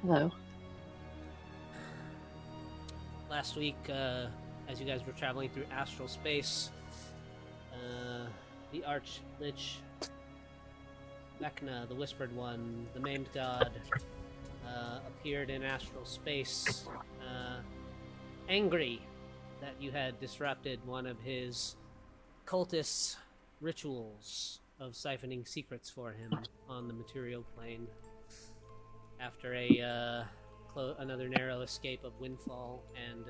Hello. Last week, as you guys were traveling through astral space, the Arch Lich, Vecna, the Whispered One, the maimed god, appeared in astral space, angry that you had disrupted one of his cultist rituals of siphoning secrets for him on the material plane. After another narrow escape of Windfall and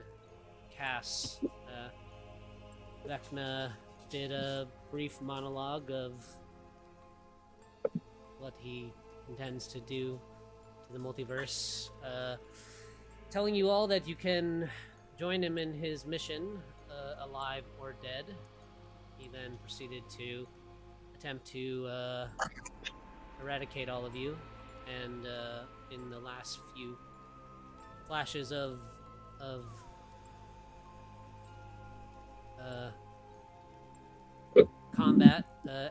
Cass, Vecna did a brief monologue of what he intends to do to the multiverse, telling you all that you can join him in his mission, alive or dead. He then proceeded to attempt to eradicate all of you, and in the last few flashes of combat,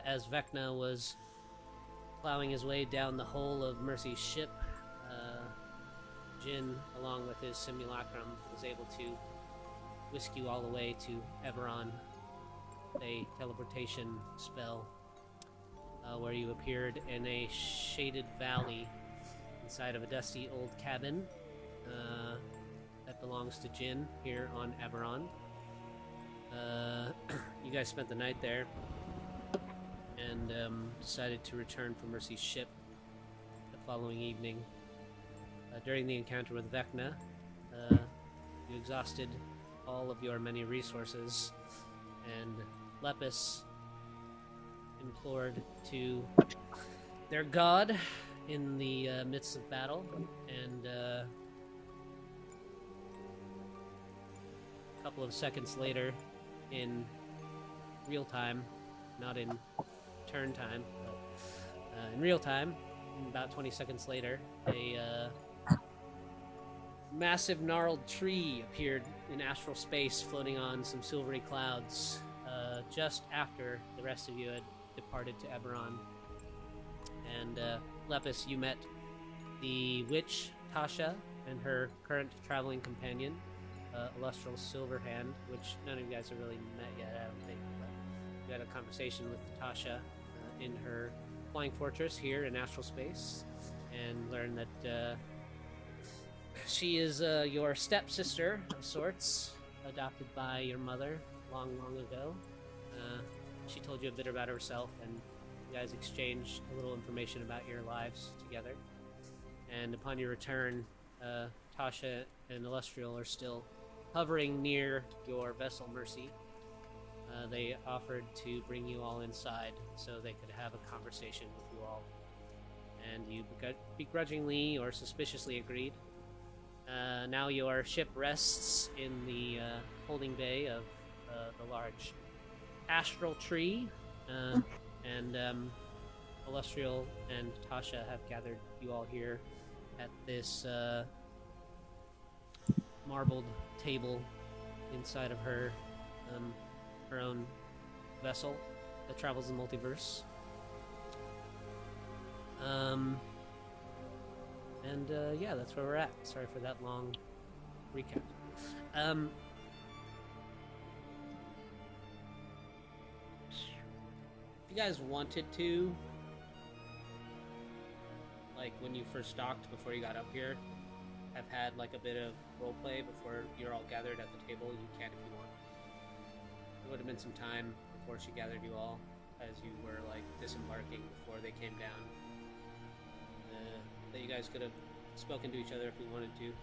as Vecna was plowing his way down the hull of Mercy's ship, Jin, along with his simulacrum, was able to whisk you all the way to Eberron, a teleportation spell, where you appeared in a shaded valley inside of a dusty old cabin that belongs to Jin here on Eberron. You guys spent the night there and decided to return for Mercy's ship the following evening. During the encounter with Vecna, you exhausted all of your many resources, and Lepus implored to their god in the midst of battle, and a couple of seconds later, in real time, not in turn time, but in real time, about 20 seconds later, a massive gnarled tree appeared in astral space, floating on some silvery clouds, just after the rest of you had departed to Eberron. And Lepus, you met the witch Tasha and her current traveling companion, Illustral Silverhand, which none of you guys have really met yet, I don't think, but you had a conversation with Tasha in her flying fortress here in astral space, and learned that she is your stepsister of sorts, adopted by your mother long, long ago. She told you a bit about herself, and you guys exchanged a little information about your lives together. And upon your return, Tasha and Illustrial are still hovering near your vessel, Mercy. They offered to bring you all inside so they could have a conversation with you all. And you begrudgingly or suspiciously agreed. Now your ship rests in the holding bay of the large astral tree, and Illustrial and Tasha have gathered you all here at this marbled table inside of her own vessel that travels the multiverse. Yeah, that's where we're at. Sorry for that long recap. If you guys wanted to, like when you first docked before you got up here, have had like a bit of roleplay before you're all gathered at the table, you can if you want. There would have been some time before she gathered you all as you were like disembarking before they came down. That you guys could have spoken to each other if we wanted to.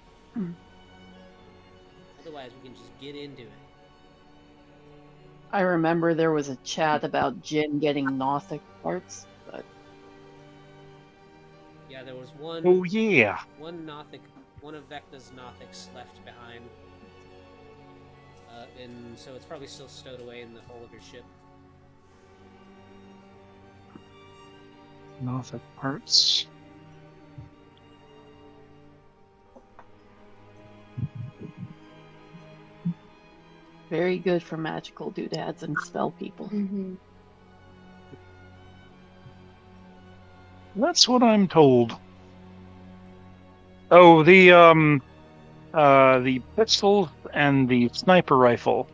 Otherwise, we can just get into it. I remember there was a chat about Jin getting Nothic parts, but yeah, there was one. Oh yeah. One Nothic, one of Vecna's Nothics left behind, and so it's probably still stowed away in the hull of your ship. Nothic parts. very good for magical doodads and spell people. Mm-hmm. That's what I'm told. The pistol and the sniper rifle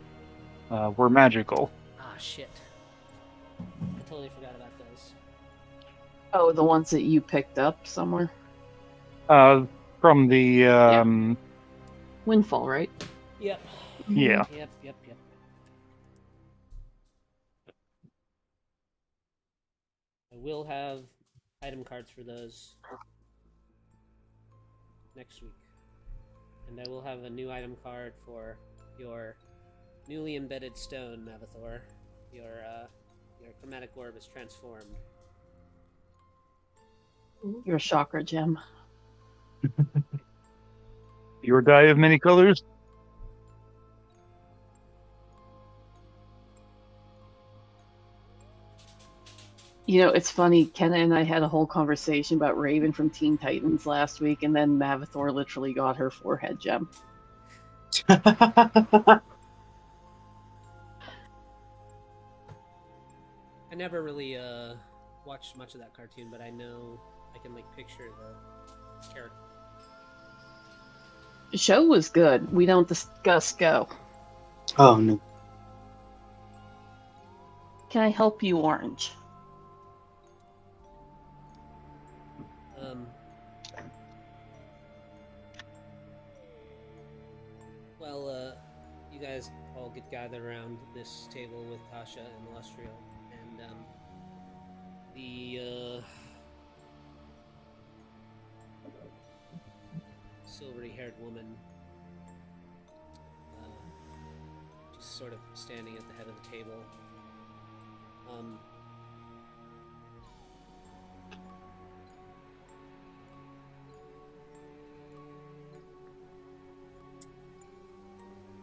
were magical. Ah, shit. I totally forgot about those. Oh, the ones that you picked up somewhere? From the Windfall, right? Yep. yeah. Yep. I will have item cards for those next week. And I will have a new item card for your newly embedded stone, Mavathor. Your chromatic orb is transformed. Your chakra gem. Your dye of many colors. You know, it's funny. Kenna and I had a whole conversation about Raven from Teen Titans last week, and then Mavathor literally got her forehead gem. I never really watched much of that cartoon, but I know I can like picture the character. The show was good. We don't discuss Go. Oh no. Can I help you, Orange? Well, you guys all get gathered around this table with Tasha and Illustrial, and the silvery-haired woman, just sort of standing at the head of the table.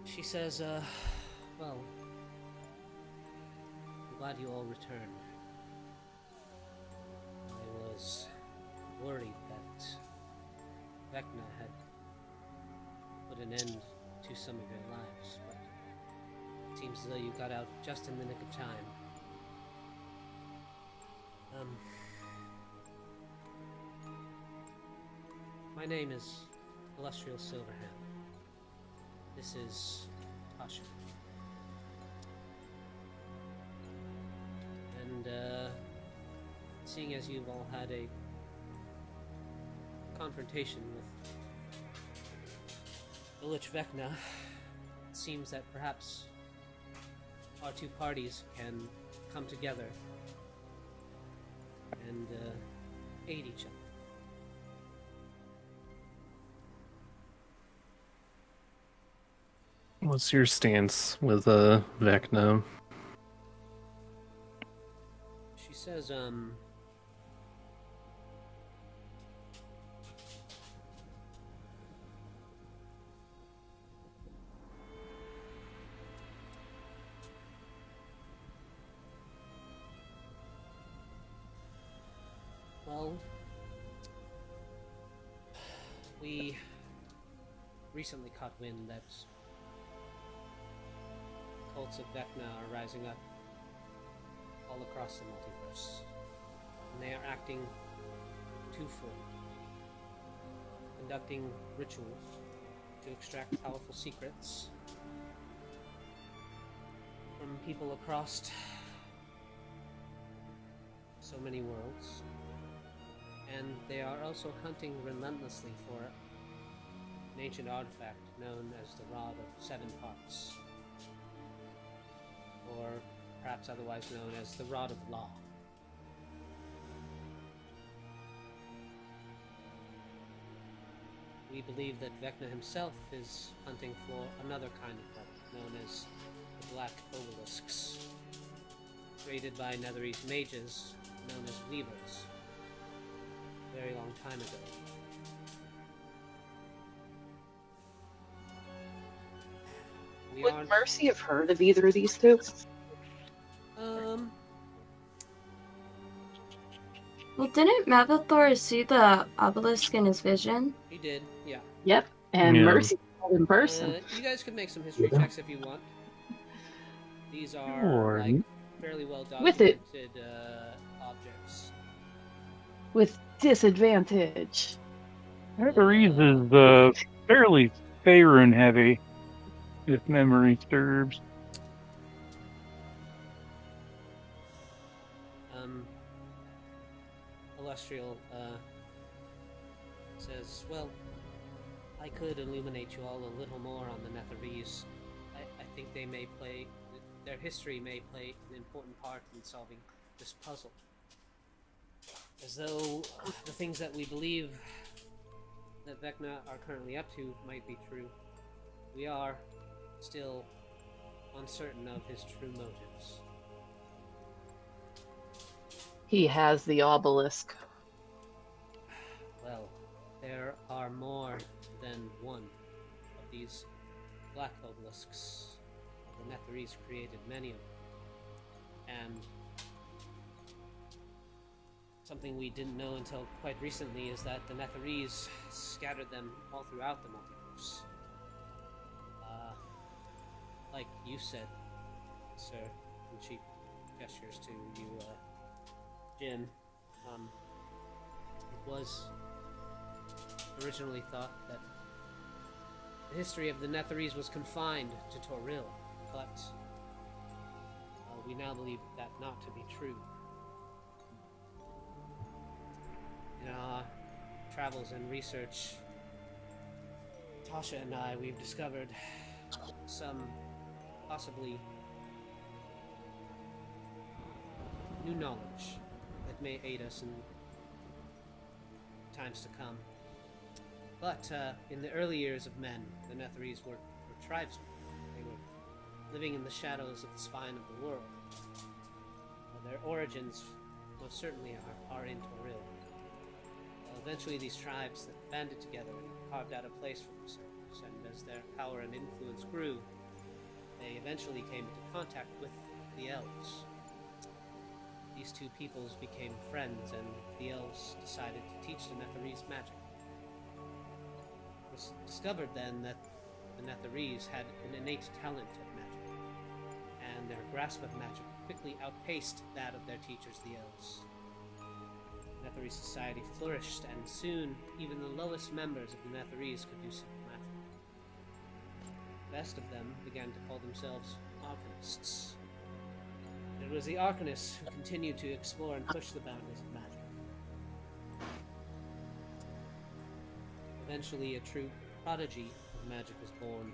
She says, well, I'm glad you all returned. I was worried that Vecna had put an end to some of your lives, but it seems as though you got out just in the nick of time. My name is Illustrial Silverhand. This is Tasha. And, seeing as you've all had a confrontation with the Lich Vecna, it seems that perhaps our two parties can come together and aid each other. What's your stance with Vecna? She says, well, we recently caught wind that cults of Vecna are rising up all across the multiverse, and they are acting twofold, conducting rituals to extract powerful secrets from people across so many worlds, and they are also hunting relentlessly for an ancient artifact known as the Rod of Seven Parts, or perhaps otherwise known as the Rod of Law. We believe that Vecna himself is hunting for another kind of relic, known as the Black Obelisks, created by Netherese mages, known as Weavers, a very long time ago. Would Mercy have heard of either of these two? Well, didn't Mavathor see the obelisk in his vision? He did, yeah. Yep, and Yeah. Mercy saw it in person. You guys can make some history checks if you want. These are Sure. like fairly well With it. documented objects. With disadvantage. Netherese is fairly Faerun heavy, if memory serves. Illustrial says, well, I could illuminate you all a little more on the Netherese. I think their history may play an important part in solving this puzzle. As though the things that we believe that Vecna are currently up to might be true, we are still uncertain of his true motives. He has the obelisk. Well, there are more than one of these black obelisks. The Netherese created many of them. And something we didn't know until quite recently is that the Netherese scattered them all throughout the multiverse. Like you said, sir, and she gestures to you, Jin, it was originally thought that the history of the Netherese was confined to Toril, but we now believe that not to be true. In our travels and research, Tasha and we've discovered some possibly new knowledge that may aid us in times to come. But in the early years of men, the Netherese were tribesmen. They were living in the shadows of the spine of the world. Their origins most certainly are in Toril. Eventually these tribes that banded together and carved out a place for themselves, and as their power and influence grew, they eventually came into contact with the elves. These two peoples became friends, and the elves decided to teach the Netherese magic. It was discovered then that the Netherese had an innate talent at magic, and their grasp of magic quickly outpaced that of their teachers, the elves. Netherese society flourished, and soon even the lowest members of the Netherese could do simple magic. The best of them began to call themselves Arcanists. And it was the Arcanists who continued to explore and push the boundaries of magic. Eventually, a true prodigy of magic was born,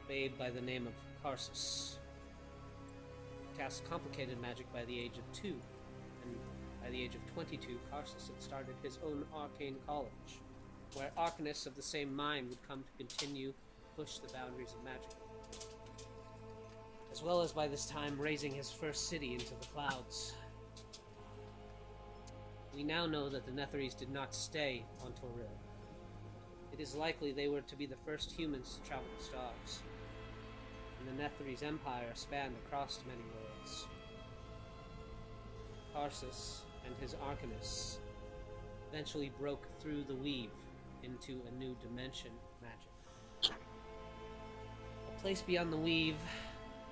a babe by the name of Karsus. He cast complicated magic by the age of 2, and by the age of 22, Karsus had started his own arcane college, where arcanists of the same mind would come to continue to push the boundaries of magic. As well as by this time raising his first city into the clouds. We now know that the Netherese did not stay on Toril. It is likely they were to be the first humans to travel the stars, and the Netherese Empire spanned across many worlds. Karsus and his Arcanists eventually broke through the weave into a new dimension of magic. A place beyond the weave,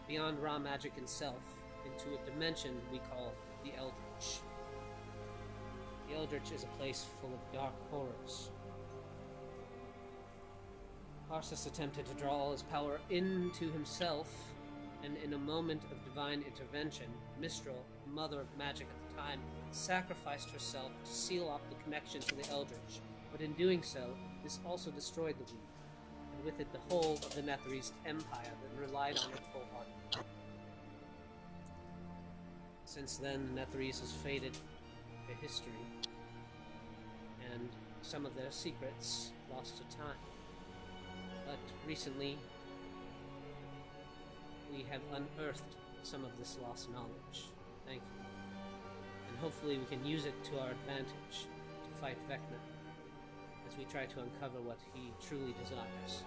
beyond raw magic itself, into a dimension we call the Eldritch. The Eldritch is a place full of dark horrors. Karsus attempted to draw all his power into himself, and in a moment of divine intervention, Mistral, the mother of magic at the time, sacrificed herself to seal off the connection to the Eldritch, but in doing so, this also destroyed the weave, and with it the whole of the Netherese Empire that relied on it wholeheartedly. Since then, the Netherese has faded to history, and some of their secrets lost to time. But recently, we have unearthed some of this lost knowledge, thankfully. And hopefully we can use it to our advantage to fight Vecna, as we try to uncover what he truly desires.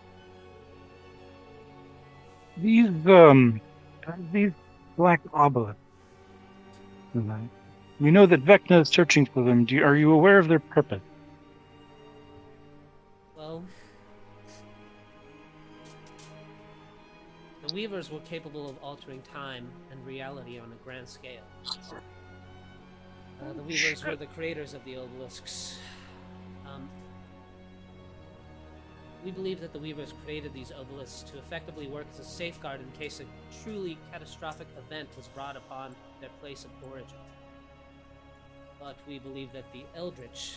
These black obelisks. We know that Vecna is searching for them. Are you aware of their purpose? Well, the Weavers were capable of altering time and reality on a grand scale. The Weavers were the creators of the obelisks. We believe that the Weavers created these obelisks to effectively work as a safeguard in case a truly catastrophic event was brought upon their place of origin. But we believe that the Eldritch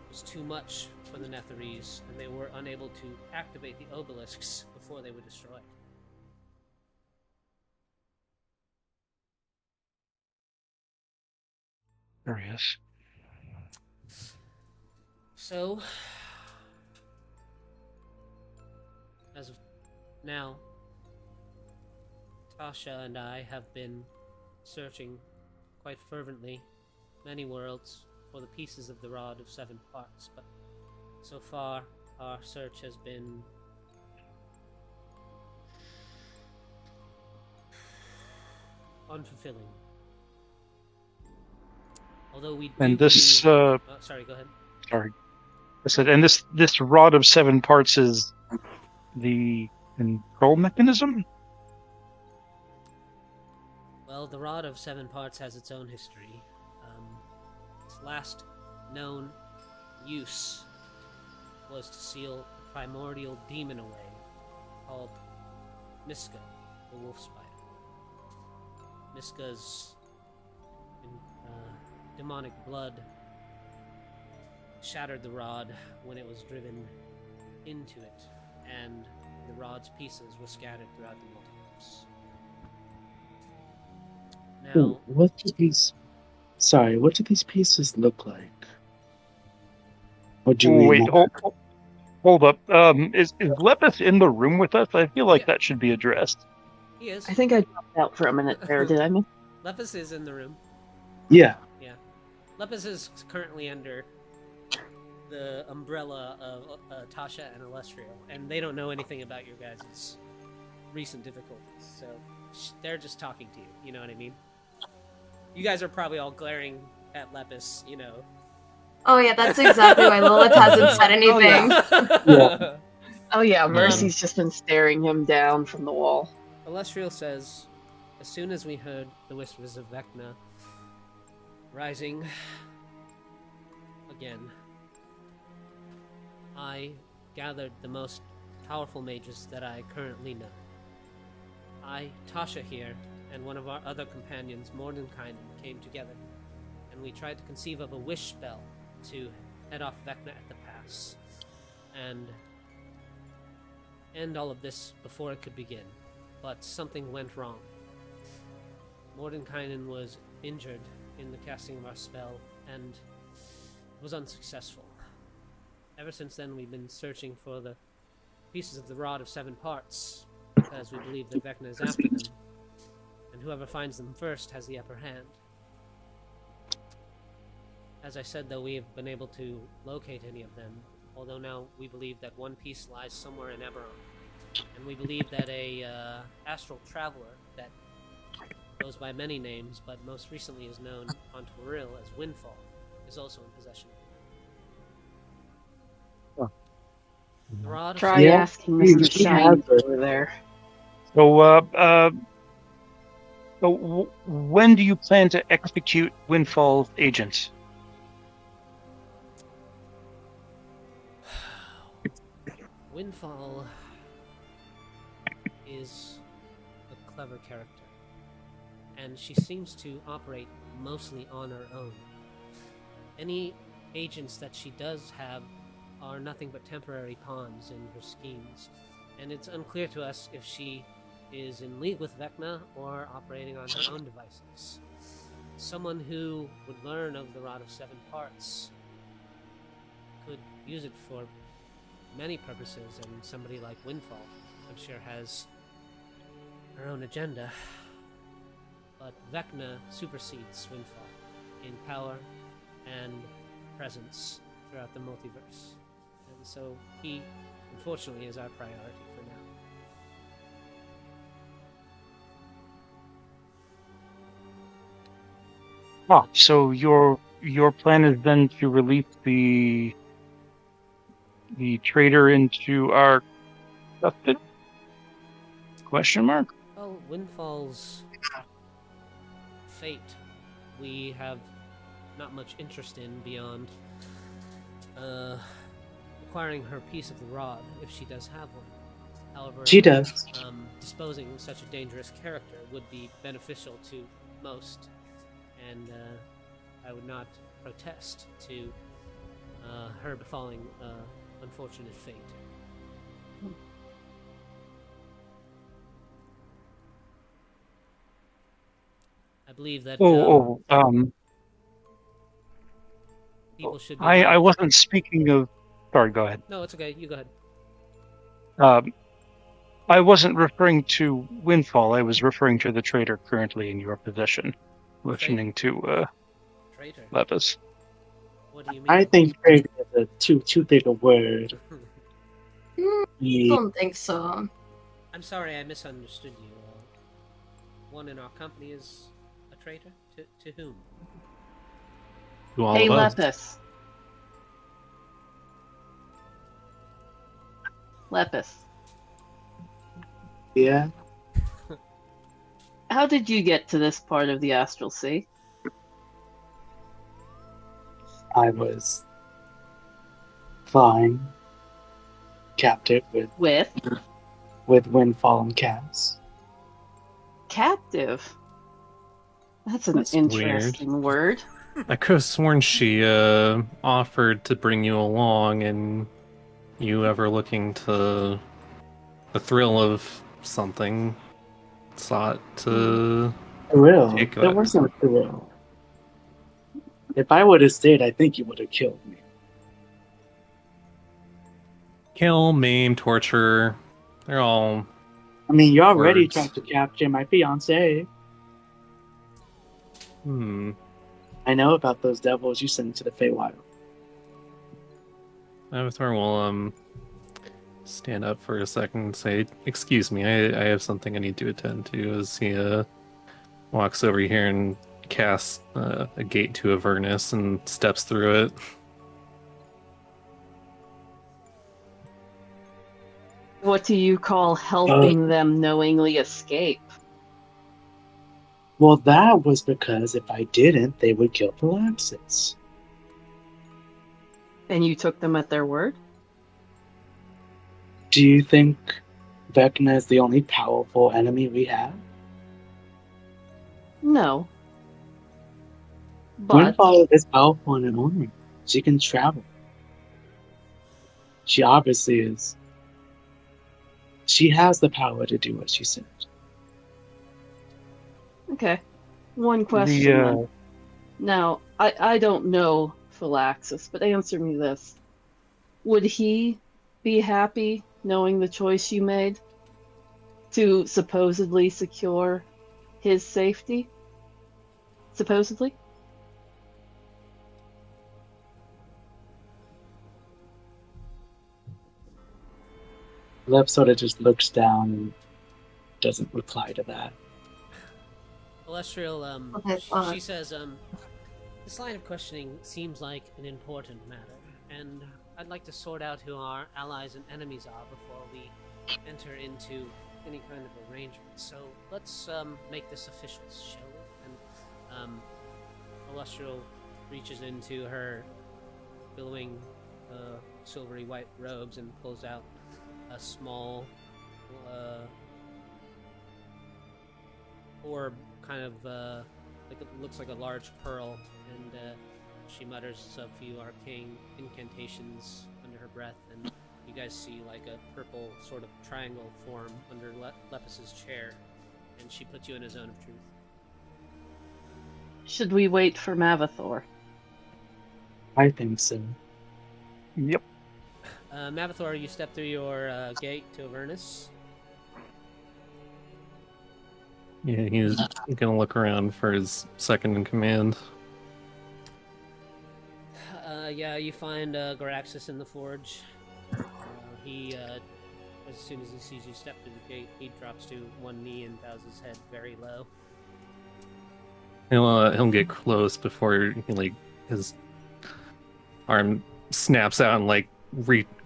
was too much for the Netherese, and they were unable to activate the obelisks before they were destroyed. Curious. So, as of now, Tasha and I have been searching quite fervently many worlds for the pieces of the Rod of Seven Parts, but so far our search has been unfulfilling. Although we do And this, believe... sorry, go ahead. sorry. I said, and this rod of 7 parts is the control mechanism? Well, the Rod of Seven Parts has its own history. Its last known use was to seal a primordial demon away called Miska, the wolf spider. Miska's demonic blood shattered the rod when it was driven into it, and the rod's pieces were scattered throughout the multiverse. Now, Ooh, what do these pieces look like? Or do we Wait, know? hold up. Is Lepus in the room with us? I feel like Yeah. that should be addressed. he is. I think I dropped out for a minute there. Did I miss? Lepus is in the room. Yeah. Yeah. Lepus is currently under the umbrella of Tasha and Alestriel, and they don't know anything about your guys' recent difficulties, so they're just talking to you, you know what I mean? You guys are probably all glaring at Lepus, you know. Oh yeah, that's exactly why Lilith hasn't said anything. Yeah. Oh yeah, Mercy's just been staring him down from the wall. Alestriel says, as soon as we heard the whispers of Vecna rising again, I gathered the most powerful mages that I currently know. I, Tasha here, and one of our other companions, Mordenkainen, came together, and we tried to conceive of a wish spell to head off Vecna at the pass, and end all of this before it could begin. But something went wrong. Mordenkainen was injured in the casting of our spell, and was unsuccessful. Ever since then, we've been searching for the pieces of the Rod of Seven Parts, because we believe that Vecna is after them, and whoever finds them first has the upper hand. As I said, though, we have been able to locate any of them, although now we believe that one piece lies somewhere in Eberron, and we believe that a astral traveler that goes by many names, but most recently is known on Netheril as Windfall, is also in possession. The Rod of Try Yeah. asking Mr. She Shiny has it. over there. So, when do you plan to execute Windfall's agents? Windfall is a clever character, and she seems to operate mostly on her own. Any agents that she does have are nothing but temporary pawns in her schemes, and it's unclear to us if she is in league with Vecna or operating on her own devices. Someone who would learn of the Rod of Seven Parts could use it for many purposes, and somebody like Windfall, I'm sure, has her own agenda. But Vecna supersedes Windfall in power and presence throughout the multiverse. And so he, unfortunately, is our priority for now. So your plan is then to release the traitor into our custody? Question mark? Well, Windfall's fate we have not much interest in beyond requiring her piece of the rod if she does have one. However, She does. disposing of such a dangerous character would be beneficial to most, and I would not protest to her befalling unfortunate fate. I believe that people should be I allowed... wasn't speaking of. Sorry, go ahead. No, it's okay. You go ahead. I wasn't referring to Windfall. I was referring to the traitor currently in your possession, listening to Traitor? Lepus. What do you mean? I think traitor is a too big a word. Don't think so. I'm sorry, I misunderstood you. One in our company is a traitor? To whom? To all Hey, of us. Lepus. Lepus. Yeah. How did you get to this part of the Astral Sea? I was flying captive With? with Windfall and Cass. Captive? That's an That's interesting word. I could have sworn she offered to bring you along, and you ever looking to the thrill of something sought to Thrill. take There that. was no thrill. If I would have stayed, I think you would have killed me. Kill, maim, torture. They're all I mean, you already words. tried to capture my fiance. I know about those devils you sent to the Feywild. Avatar will stand up for a second and say, "Excuse me, I have something I need to attend to." As he walks over here and casts a gate to Avernus and steps through it. What do you call helping them knowingly escape? Well, that was because if I didn't, they would kill Phylaxis. And you took them at their word? Do you think Vecna is the only powerful enemy we have? No. But Windfall is powerful in an army. She can travel. She obviously is. She has the power to do what she said. okay. One question then. Now, I don't know Phylaxis, but answer me this. Would he be happy knowing the choice you made to supposedly secure his safety? Supposedly? Lev sort of just looks down and doesn't reply to that. Celestial, Okay, she says, this line of questioning seems like an important matter, and I'd like to sort out who our allies and enemies are before we enter into any kind of arrangement. So let's make this official, shall we? And Celestial reaches into her billowing silvery white robes and pulls out a small orb, kind of like it looks like a large pearl, and she mutters a few arcane incantations under her breath, and you guys see like a purple sort of triangle form under Lepus's chair, and she puts you in a zone of truth. Should we wait for Mavathor? I think so. Yep. Mavathor, you step through your gate to Avernus. Yeah, he's gonna look around for his second in command. Yeah, you find Garaxis in the forge. He, as soon as he sees you step through the gate, he drops to one knee and bows his head very low. He'll get close before his arm snaps out and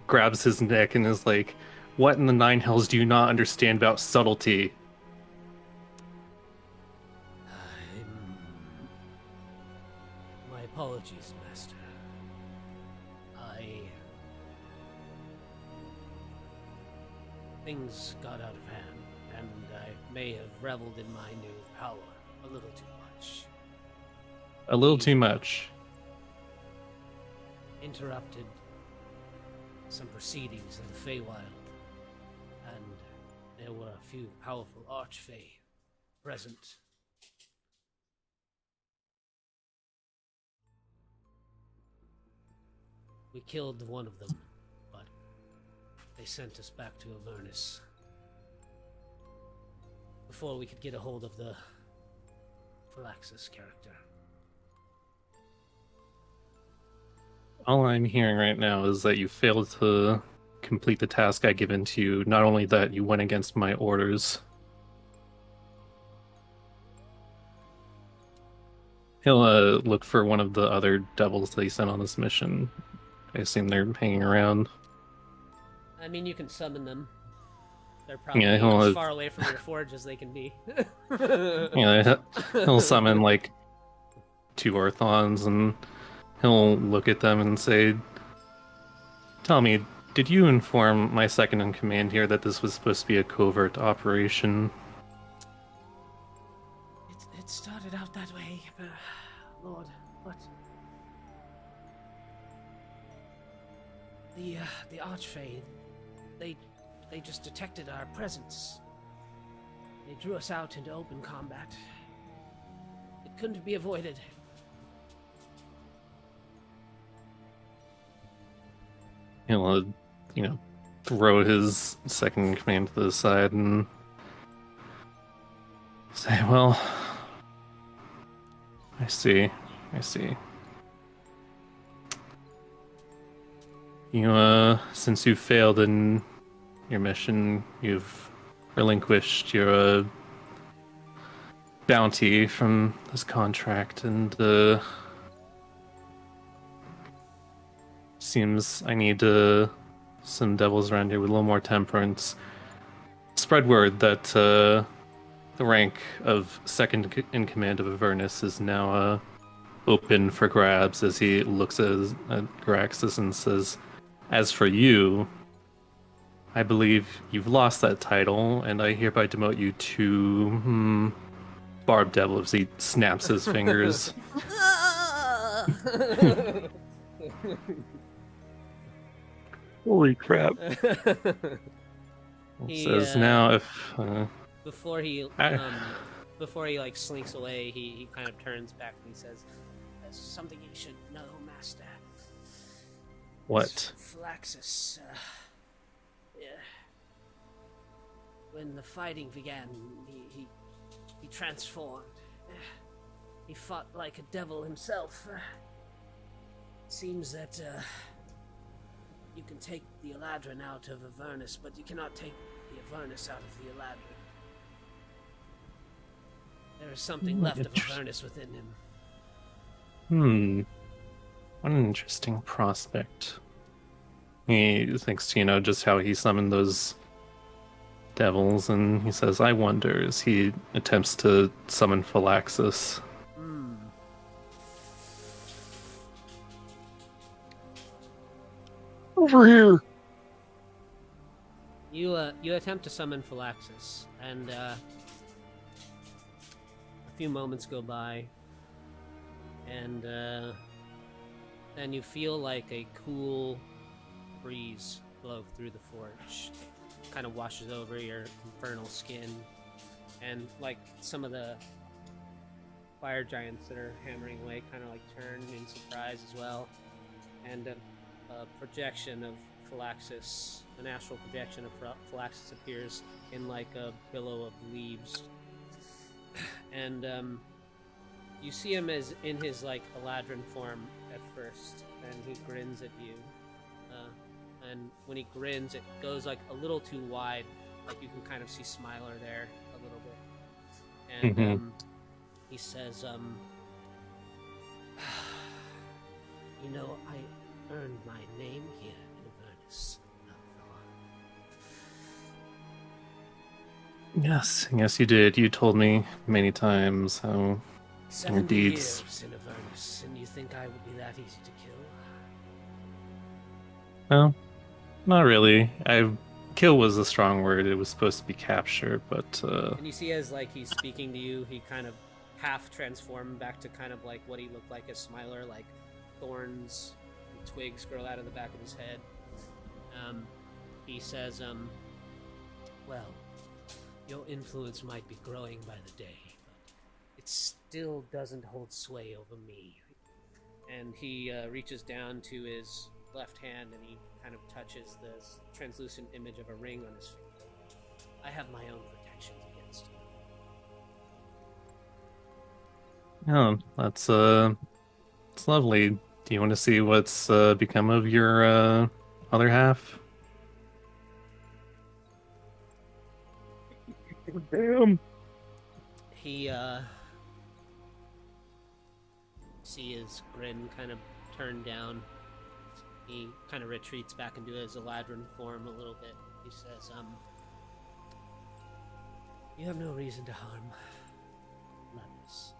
grabs his neck and is like, "What in the nine hells do you not understand about subtlety?" My apologies, Master. I things got out of hand, and I may have reveled in my new power a little too much. A little too much. Interrupted some proceedings in the Feywild, and there were a few powerful Archfey present. We killed one of them, but they sent us back to Avernus before we could get a hold of the Phylaxis character. All I'm hearing right now is that you failed to complete the task I given to you. Not only that, you went against my orders. He'll look for one of the other devils that he sent on this mission. I assume they're hanging around. I mean, you can summon them. They're probably Yeah, as far away from your forge as they can be. Yeah, he'll summon like 2 Orthons, and he'll look at them and say, "Tell me, did you inform my second in command here that this was supposed to be a covert operation?" It started out that way, Lord, but the Archfey, they just detected our presence. They drew us out into open combat. It couldn't be avoided. He'll, throw his second in command to the side and say, "Well, I see. You, since you failed in your mission, you've relinquished your bounty from this contract, and seems I need some devils around here with a little more temperance. Spread word that the rank of second in command of Avernus is now open for grabs," as he looks at Graxus and says, "As for you, I believe you've lost that title, and I hereby demote you to Barb Devil," as he snaps his fingers. Holy crap. He Says, "Now if before he like slinks away, he kind of turns back and he says, "There's something you should know, Master." what?" Phylaxis. Yeah. When the fighting began, he transformed. He fought like a devil himself. It seems that you can take the Eladrin out of Avernus, but you cannot take the Avernus out of the Eladrin. There is something left of Avernus within him. What an interesting prospect. He thinks, just how he summoned those devils, and he says, "I wonder," as he attempts to summon Phylaxis. Over here. You attempt to summon Phylaxis, and a few moments go by, and then you feel like a cool breeze blow through the forge. It kind of washes over your infernal skin, and like some of the fire giants that are hammering away kind of like turn in surprise as well, and a projection of Phylaxis, an astral projection of Phylaxis appears in like a billow of leaves, and you see him as in his like Eladrin form at first, and he grins at you, and when he grins, it goes like a little too wide, like you can kind of see Smiler there a little bit, and he says, I earned my name here in Avernus. Yes, you did. You told me many times how 70 deeds. years in Avernus, and you think I would be that easy to kill? Well, not really. I've kill was a strong word. It was supposed to be capture, but And you see as like he's speaking to you, he kind of half transformed back to kind of like what he looked like as Smiler, like thorns and twigs grow out of the back of his head. He says, well, your influence might be growing by the day, but it still doesn't hold sway over me. And he reaches down to his left hand and he kind of touches this translucent image of a ring on his finger. I have my own protections against you. oh, it's lovely. Do you want to see what's become of your other half? Damn. He see his grin kind of turn down. He kind of retreats back into his Eladrin form a little bit. He says, you have no reason to harm Lepus.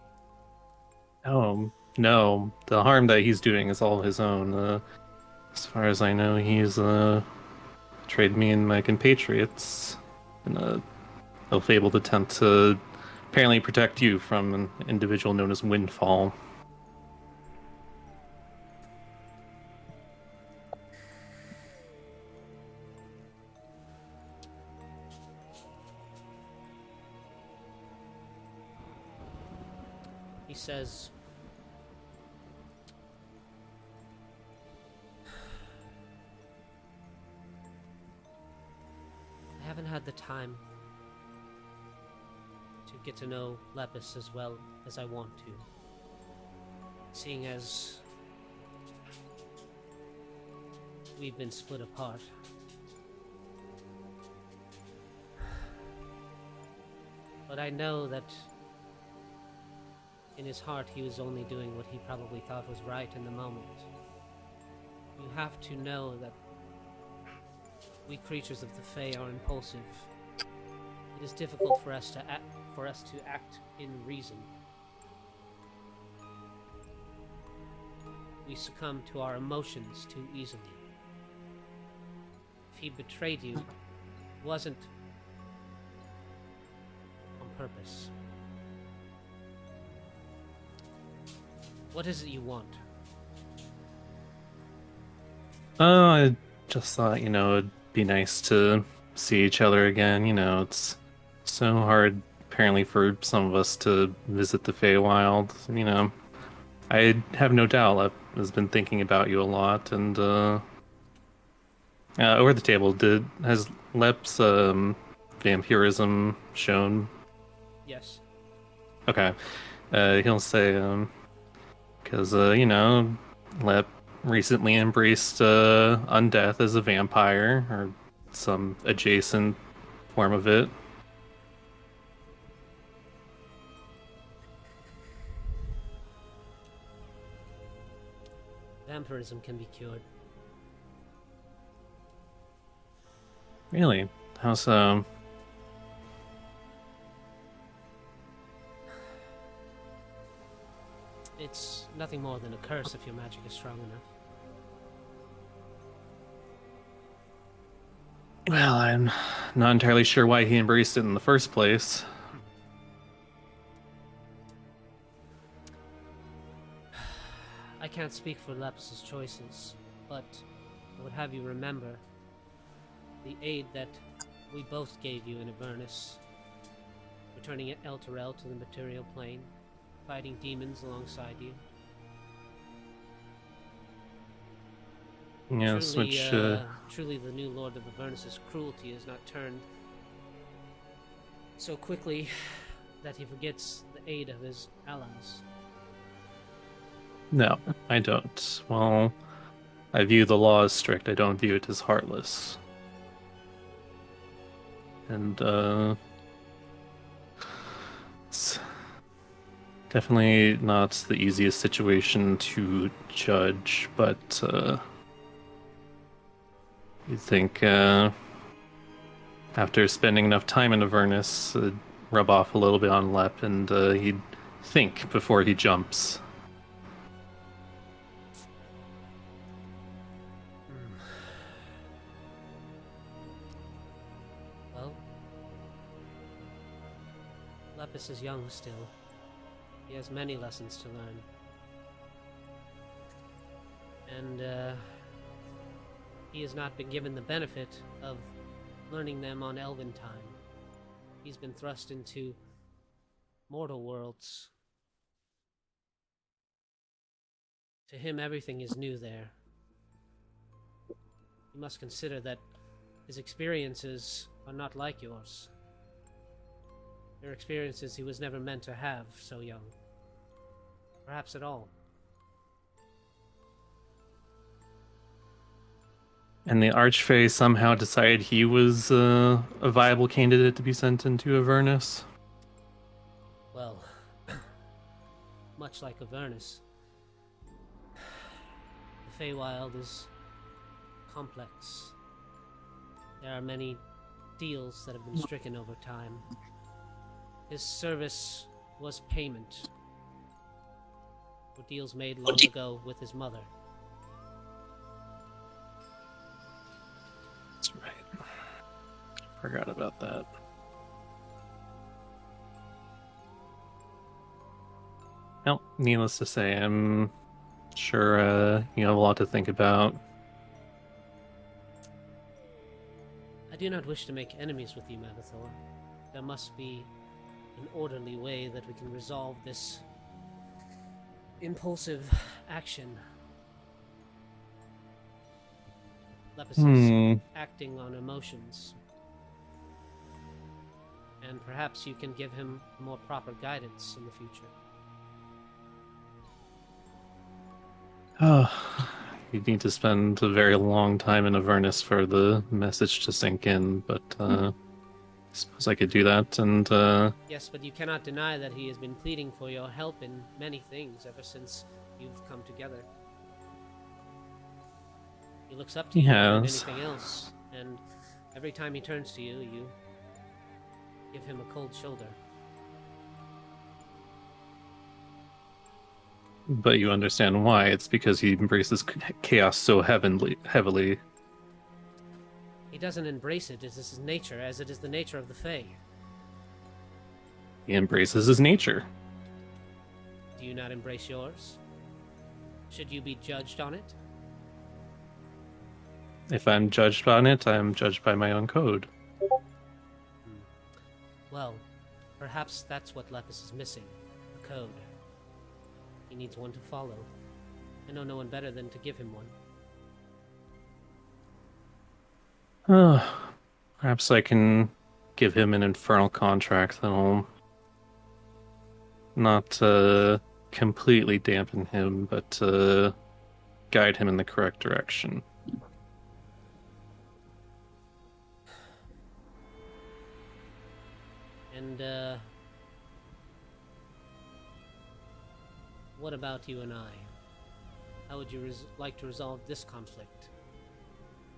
Oh, no. The harm that he's doing is all his own. As far as I know, he's betrayed me and my compatriots in a ill-fabled attempt to apparently protect you from an individual known as Windfall. He says, I haven't had the time to get to know Lepus as well as I want to, seeing as we've been split apart. But I know that in his heart he was only doing what he probably thought was right in the moment. You have to know that we creatures of the Fae are impulsive. It is difficult for us to act in reason. We succumb to our emotions too easily. If he betrayed you, it wasn't on purpose. What is it you want? I just thought, it'd be nice to see each other again. It's so hard, apparently, for some of us to visit the Feywild. I have no doubt Lep has been thinking about you a lot, and over the table, has Lep's vampirism shown? Yes. Okay. He'll say, because, Lep recently embraced undeath as a vampire, or some adjacent form of it. Vampirism can be cured. Really? How so? It's nothing more than a curse if your magic is strong enough. Well, I'm not entirely sure why he embraced it in the first place. I can't speak for Lepus's choices, but I would have you remember the aid that we both gave you in Avernus, returning Elturel to the material plane, fighting demons alongside you. Yes, Truly the new Lord of Avernus' cruelty is not turned so quickly that he forgets the aid of his allies. No, I don't. Well, I view the law as strict. I don't view it as heartless. And, it's definitely not the easiest situation to judge, but, you'd think, after spending enough time in Avernus, rub off a little bit on Lep, and, he'd think before he jumps. Lepus is young still. He has many lessons to learn. And, he has not been given the benefit of learning them on Elven time. He's been thrust into mortal worlds. To him, everything is new there. You must consider that his experiences are not like yours. They're experiences he was never meant to have so young. Perhaps at all. And the Archfey somehow decided he was a viable candidate to be sent into Avernus? Well, much like Avernus, the Feywild is complex. There are many deals that have been stricken over time. His service was payment for deals made long ago with his mother. That's right. Forgot about that. Well, needless to say, I'm sure you have a lot to think about. I do not wish to make enemies with you, Mavathor. There must be an orderly way that we can resolve this impulsive action. Lepus is acting on emotions. And perhaps you can give him more proper guidance in the future. You'd need to spend a very long time in Avernus for the message to sink in, but I suppose I could do that, and Yes, but you cannot deny that he has been pleading for your help in many things ever since you've come together. He looks up to He you more than has. anything else, and every time he turns to you, you give him a cold shoulder. but you understand why. It's because he embraces chaos so heavily. He doesn't embrace it as his nature, as it is the nature of the Fae. He embraces his nature. Do you not embrace yours? Should you be judged on it? If I'm judged on it, I'm judged by my own code. Well, perhaps that's what Lepus is missing, a code. He needs one to follow. I know no one better than to give him one. Perhaps I can give him an infernal contract that'll not completely dampen him, but guide him in the correct direction. And, what about you and I? How would you like to resolve this conflict?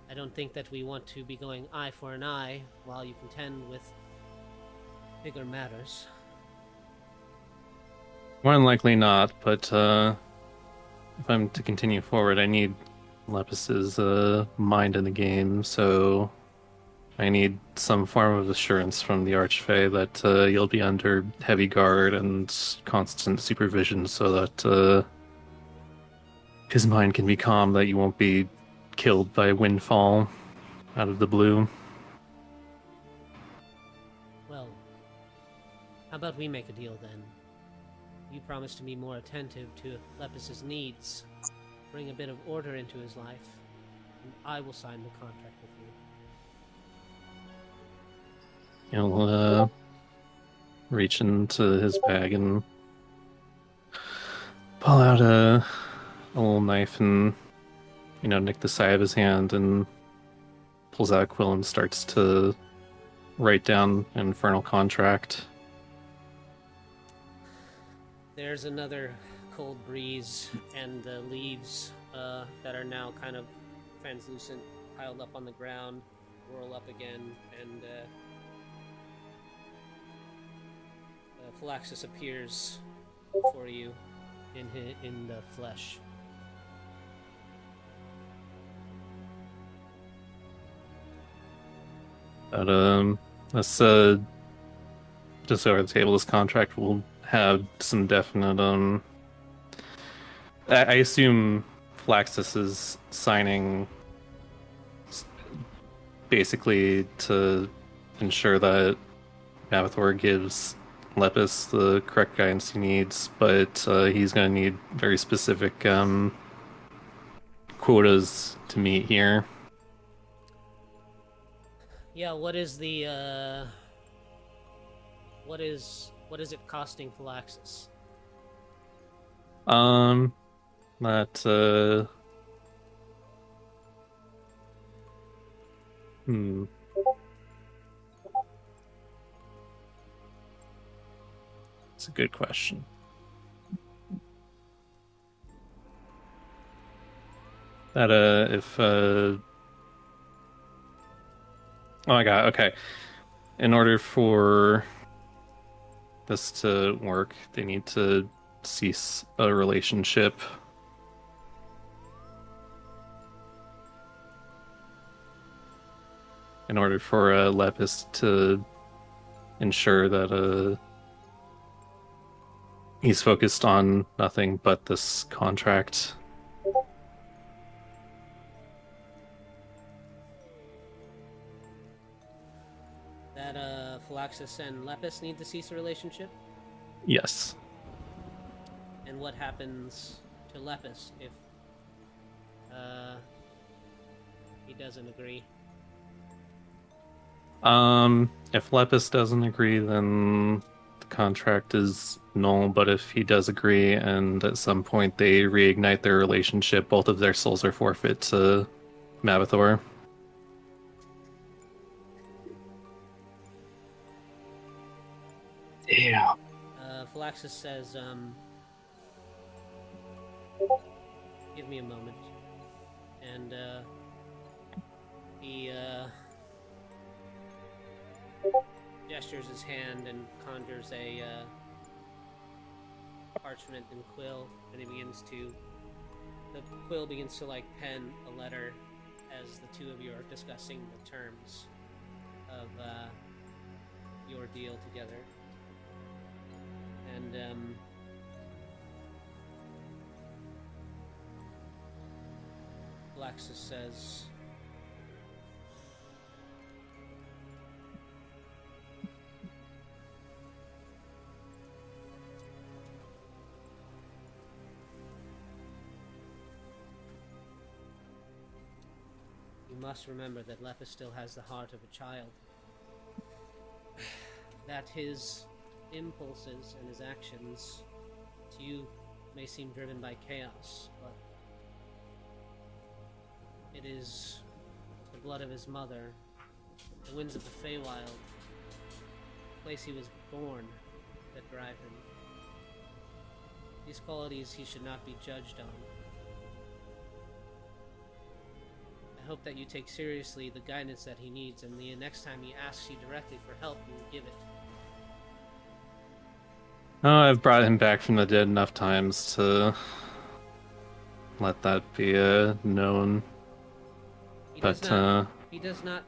I don't think that we want to be going eye for an eye while you contend with bigger matters. More than likely not, but if I'm to continue forward, I need Lepus's mind in the game, so I need some form of assurance from the Archfey that you'll be under heavy guard and constant supervision so that his mind can be calm, that you won't be killed by windfall out of the blue. Well, how about we make a deal then? You promise to be more attentive to Lepus's needs, bring a bit of order into his life, and I will sign the contract with you. He'll reach into his bag and pull out a little knife and, nick the side of his hand, and pulls out a quill and starts to write down an infernal contract. There's another cold breeze, and the leaves that are now kind of translucent, piled up on the ground, whirl up again, and Philaxis appears before you in the flesh. But let's just over the table, this contract will have some definite. I assume Flaxus is signing basically to ensure that Mavathor gives Lepus the correct guidance he needs, but he's going to need very specific quotas to meet here. Yeah, what is the what is it costing Falaxis? That It's a good question. That if oh my god, okay. In order for this to work, they need to cease a relationship. In order for Lepus to ensure that he's focused on nothing but this contract. That Falaxis and Lepus need to cease a relationship? Yes. And what happens to Lepus if he doesn't agree? If Lepus doesn't agree, then the contract is null, but if he does agree and at some point they reignite their relationship, both of their souls are forfeit to Mavathor. Damn. Falaxis says, give me a moment. And he gestures his hand and conjures a parchment and quill, and he begins to, the quill begins to like pen a letter as the two of you are discussing the terms of your deal together. And Falaxis says, you must remember that Lepus still has the heart of a child. That his impulses and his actions to you may seem driven by chaos, but it is the blood of his mother, the winds of the Feywild, the place he was born, that drive him. These qualities he should not be judged on. I hope that you take seriously the guidance that he needs, and the next time he asks you directly for help, you will give it. Oh, I've brought him back from the dead enough times to let that be known. He But does not.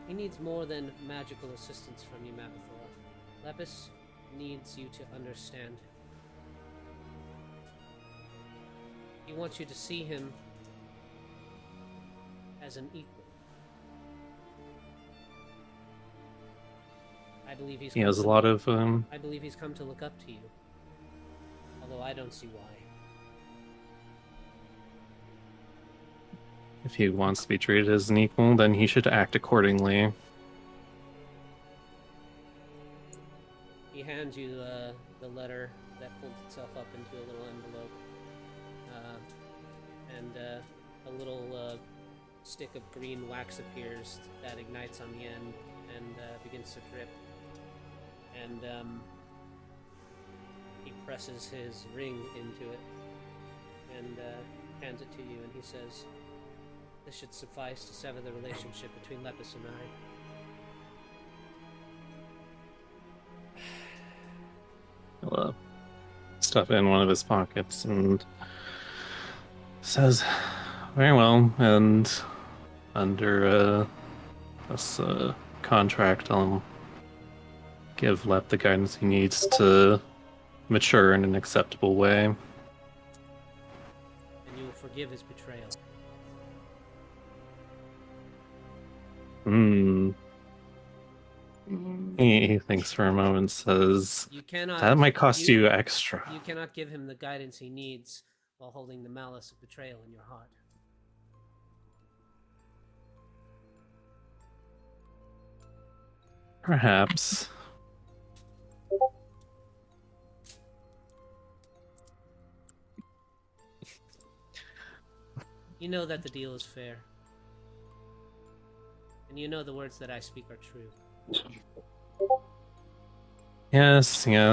He needs more than magical assistance from you, Mavathor. Lepus needs you to understand. He wants you to see him as an equal. I believe he has a lot of I believe he's come to look up to you. Although I don't see why. if he wants to be treated as an equal, then he should act accordingly. He hands you the letter that folds itself up into a little envelope. And a little stick of green wax appears that ignites on the end and begins to drip. And he presses his ring into it and hands it to you, and he says, "This should suffice to sever the relationship between Lepus and I." He'll stuff it in one of his pockets and says, "Very well, and under this contract, I'll give Lep the guidance he needs to mature in an acceptable way. And you will forgive his betrayal. He thinks for a moment and says, You cannot. that might cost you extra. You cannot give him the guidance he needs while holding the malice of betrayal in your heart. Perhaps. You know that the deal is fair. And you know the words that I speak are true. Yes, you're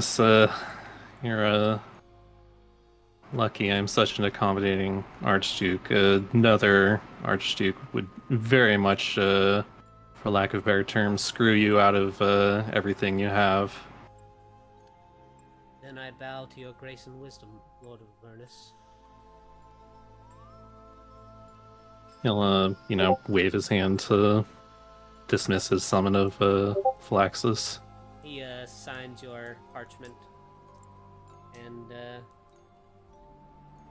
lucky I'm such an accommodating Archduke. Another Archduke would very much, for lack of better terms, screw you out of everything you have. Then I bow to your grace and wisdom, Lord of Avernus. He'll, wave his hand to dismiss his summon of Phylaxis. He signs your parchment, and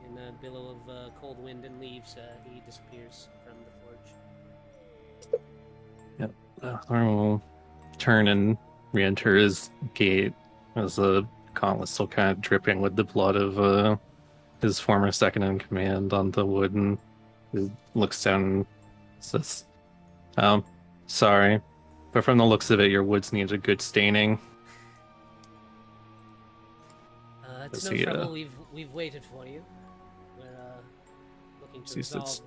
in a billow of cold wind and leaves, he disappears from the forge. Thorn will turn and re-enter his gate as the gauntlet still kind of dripping with the blood of his former second-in-command on the wood, and he looks down and says, sorry, but from the looks of it, your woods need a good staining. It's no trouble. We've waited for you. We're looking to resolve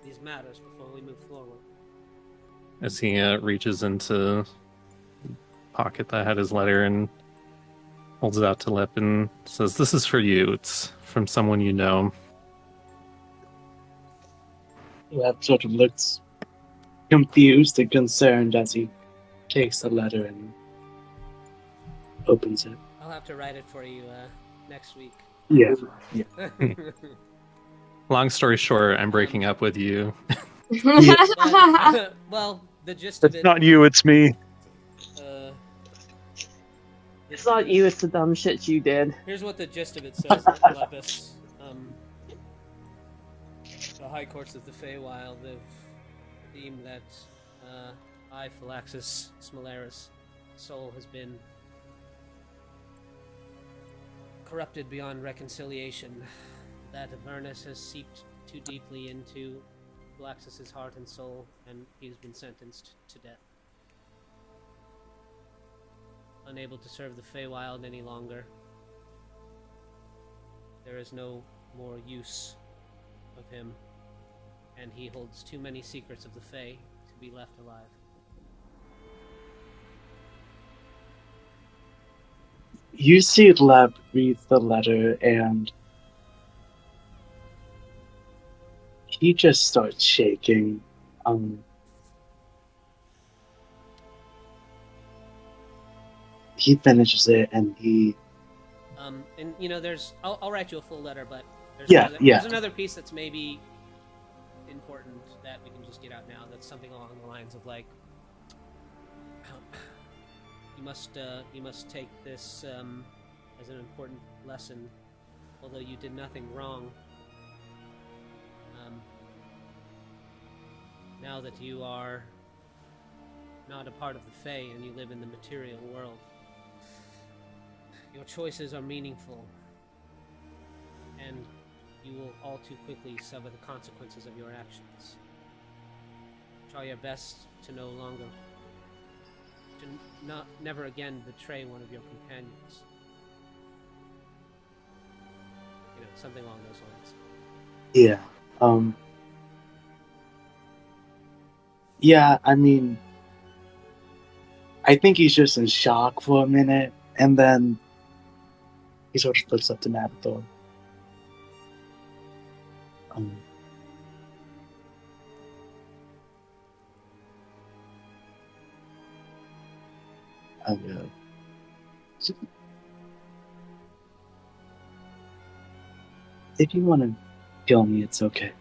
these matters before we move forward. As he reaches into the pocket that had his letter and holds it out to Lip and says, "This is for you. It's from someone you know." Lep sort of looks confused and concerned as he takes the letter and opens it. I'll have to write it for you next week. Yeah. Long story short, I'm breaking up with you. Well, the gist of It's it... not you, it's me. It's not you, it's the dumb shit you did. Here's what the gist of it says, Lepus. The High Courts of the Feywild have deemed that I, Phylaxis Smalaris' soul has been corrupted beyond reconciliation. That Avernus has seeped too deeply into Phylaxis' heart and soul, and he's been sentenced to death. Unable to serve the Feywild any longer, there is no more use of him, and he holds too many secrets of the Fey to be left alive. You see Lep read the letter and he just starts shaking. He finishes it and he... And there's... I'll write you a full letter, but there's there's another piece that's maybe important that we can just get out now. That's something along the lines of like, you must take this as an important lesson. Although you did nothing wrong, now that you are not a part of the Fae and you live in the material world, your choices are meaningful, and you will all too quickly suffer the consequences of your actions. Try your best to never again betray one of your companions. Something along those lines. Yeah. Yeah, I mean, I think he's just in shock for a minute, and then he sort of looks up to Nabathor. If you want to kill me, it's okay.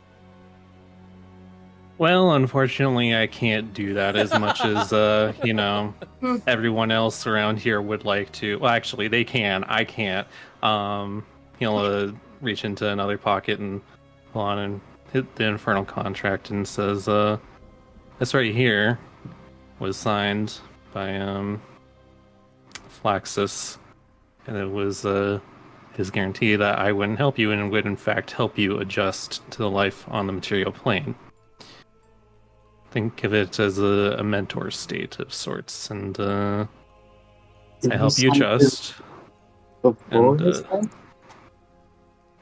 Well, unfortunately, I can't do that as much as everyone else around here would like to. Well, actually, they can. I can't. He'll reach into another pocket and pull on and hit the infernal contract and says, "This right here was signed by Flaxus, and it was his guarantee that I wouldn't help you and would in fact help you adjust to the life on the material plane." Think of it as a mentor state of sorts, and I Did he help you sign this adjust. before And his death?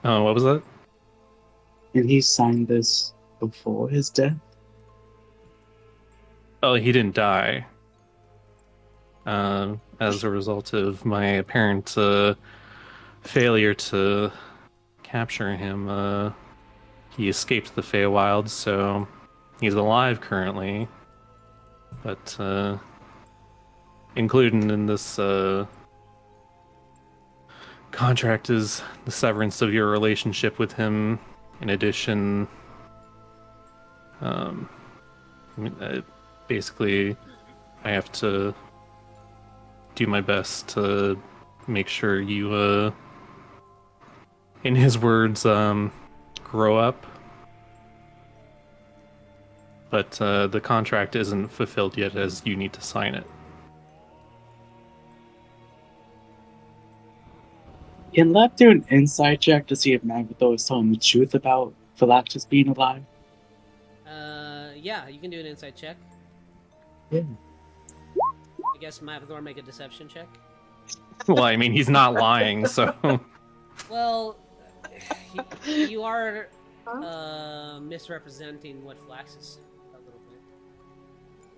oh, what was that? Did he sign this before his death? Oh, he didn't die. As a result of my apparent failure to capture him, he escaped the Feywild, so he's alive currently. But included in this contract is the severance of your relationship with him. In addition, um, basically, I have to do my best to make sure you, in his words, grow up. But the contract isn't fulfilled yet, as you need to sign it. Can Lev do an insight check to see if Magathor is telling the truth about Phylactus being alive? Yeah, you can do an insight check. Yeah. I guess Mavador make a deception check. Well, I mean, he's not lying, so. Well, you are misrepresenting what Flaxus said a little bit.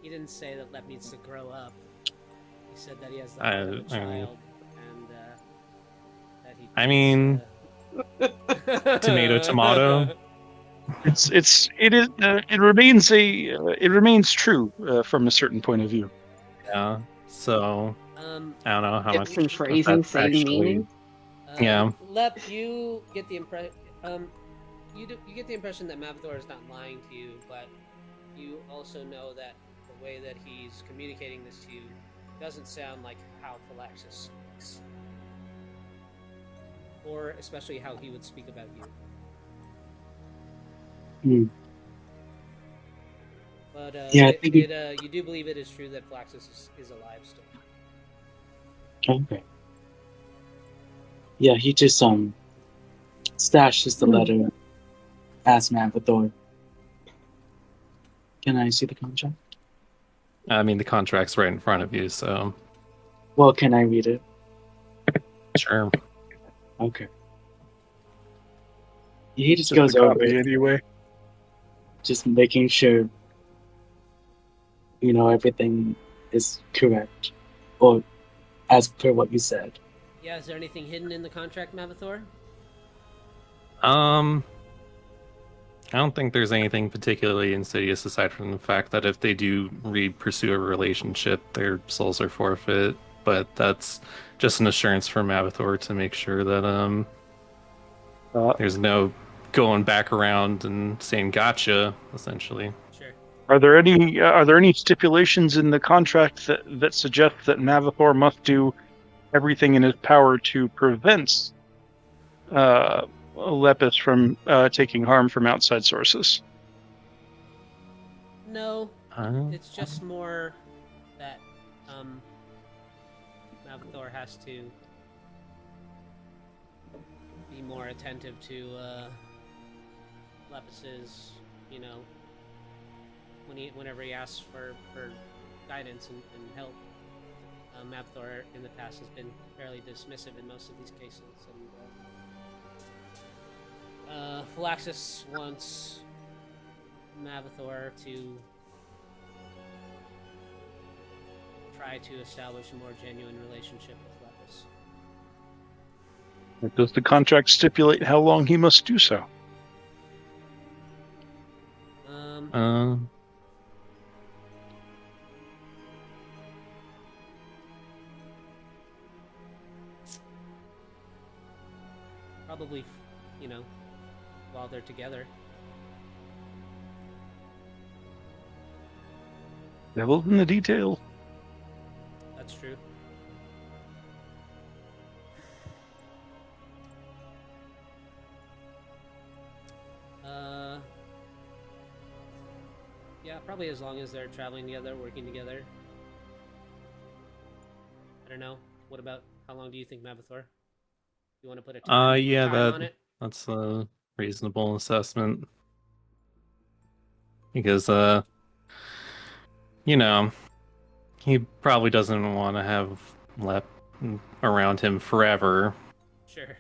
He didn't say that Lep needs to grow up. He said that he has the heart of a child, and that he. I mean, tomato, tomato. It remains true from a certain point of view. Yeah. So I don't know how much Different phrasing, that's same actually. meaning. Yeah. Lep, you get the impression. You get the impression that Mavador is not lying to you, but you also know that the way that he's communicating this to you doesn't sound like how Phylaxis speaks, or especially how he would speak about you. But Yeah, I think you do believe it is true that Flaxus is alive still. Okay. Yeah, he just stashes the letter, asks Magathor, "Can I see the contract?" I mean, the contract's right in front of you, so Well, can I read it? sure. Okay. He just Just goes a over copy it, anyway. just making sure, everything is correct, or as per what you said. Yeah, is there anything hidden in the contract, Mavathor? I don't think there's anything particularly insidious aside from the fact that if they do pursue a relationship, their souls are forfeit. But that's just an assurance from Avathor to make sure that there's no going back around and saying "gotcha," essentially. Sure. Are there any stipulations in the contract that suggest that Mavathor must do everything in his power to prevent Lepus from taking harm from outside sources? No, it's just more that Mavathor has to be more attentive to Lepus's, whenever he asks for guidance and help. Mavathor in the past has been fairly dismissive in most of these cases, and Phylaxis wants Mavathor to try to establish a more genuine relationship with Lepus. Does the contract stipulate how long he must do so? Probably, while they're together. Devil's in the detail. That's true. Yeah, probably as long as they're traveling together, working together. I don't know. What about how long do you think, Mavathor? You want to put a time, Yeah, on it? that's a reasonable assessment. Because, you know, he probably doesn't want to have Lep around him forever. Sure.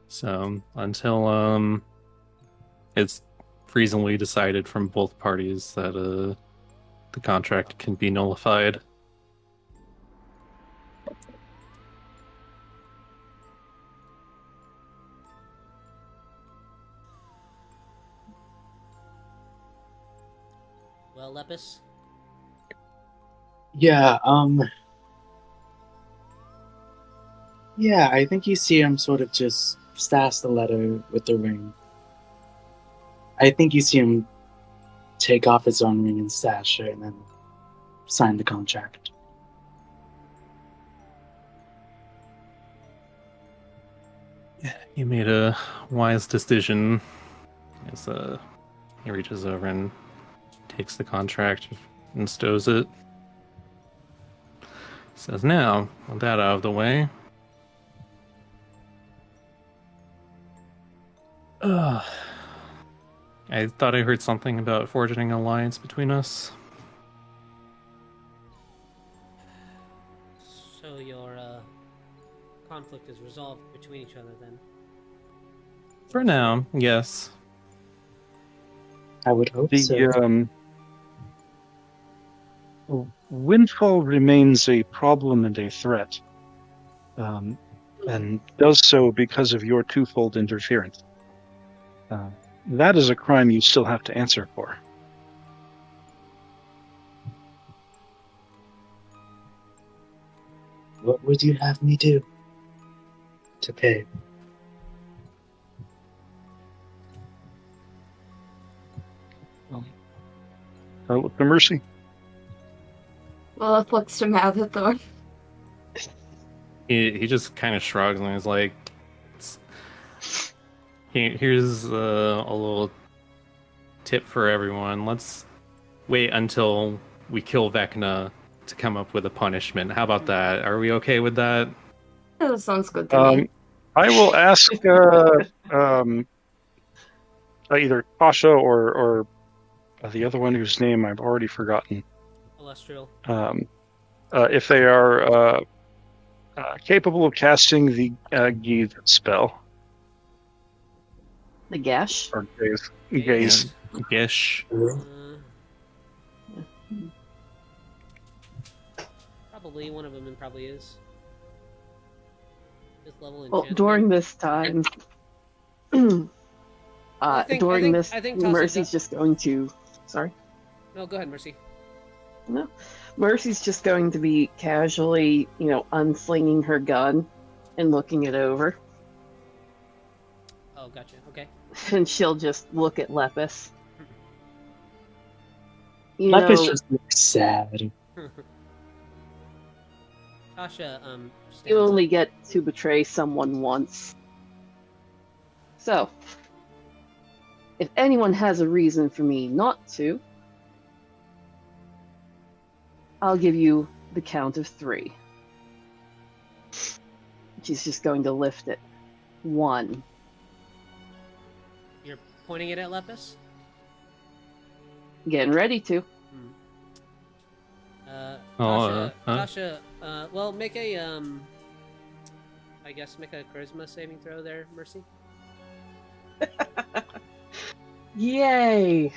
So until it's reasonably decided from both parties that the contract can be nullified. Well, Lepus. Yeah, yeah, I think you see him sort of just stash the letter with the ring. I think you see him take off his own ring and stash it and then sign the contract. He made a wise decision. As he reaches over and takes the contract and stows it. Says, now, with that out of the way. I thought I heard something about forging an alliance between us. So your conflict is resolved between each other then? For now, yes. I would hope so. Windfall remains a problem and a threat, and does so because of your twofold interference. That is a crime you still have to answer for. What would you have me do to pay? Look for mercy. Well, it looks to Mavathor. He just kind of shrugs and is like, here's a little tip for everyone. Let's wait until we kill Vecna to come up with a punishment. How about that? Are we okay with that? That sounds good to me. I will ask either Tasha or the other one whose name I've already forgotten. Celestial. If they are capable of casting the Gaze spell. The gash? Or gaze. Gish. Probably one of them probably is. This level Well, enchantment. during this time, I think Mercy's just going to. Sorry. No, go ahead, Mercy. No, Mercy's just going to be casually, unslinging her gun and looking it over, Oh, gotcha. Okay. and she'll just look at Lepus. Lepus just looks sad. Tasha, You only get to betray someone once. So, if anyone has a reason for me not to, I'll give you the count of 3. She's just going to lift it. 1. You're pointing it at Lepus? Getting ready to. Tasha, well, make a, make a charisma saving throw there, Mercy. Yay!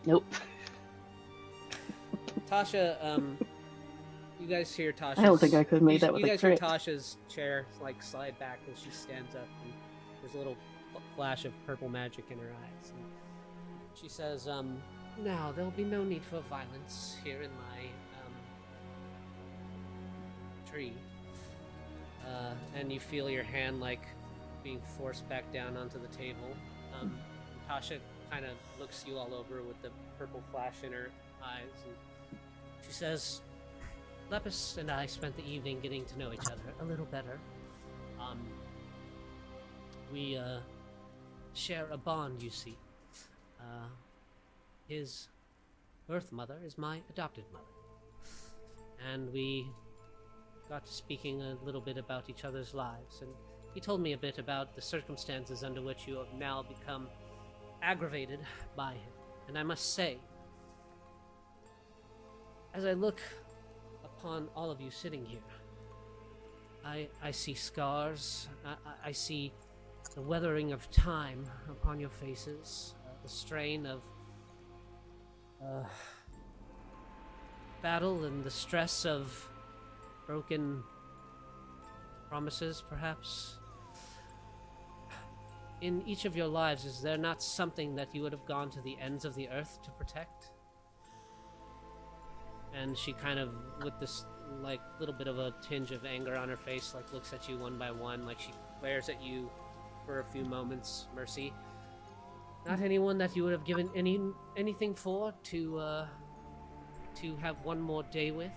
Nope. Tasha, you guys hear Tasha. I don't think I could have made that with you a guys crit. hear Tasha's chair slide back as she stands up, and there's a little flash of purple magic in her eyes. And she says, now there'll be no need for violence here in my tree. and you feel your hand like being forced back down onto the table. Tasha kind of looks you all over with the purple flash in her eyes, and she says, Lepus and I spent the evening getting to know each other a little better. We share a bond, you see. His birth mother is my adopted mother. And we got to speaking a little bit about each other's lives, and he told me a bit about the circumstances under which you have now become aggravated by him. And I must say, as I look upon all of you sitting here, I see scars, I see the weathering of time upon your faces, the strain of battle and the stress of broken promises, perhaps. In each of your lives, is there not something that you would have gone to the ends of the earth to protect? And she kind of, with this like little bit of a tinge of anger on her face, like looks at you one by one, like she glares at you for a few moments. Mercy, not anyone that you would have given anything for to have one more day with.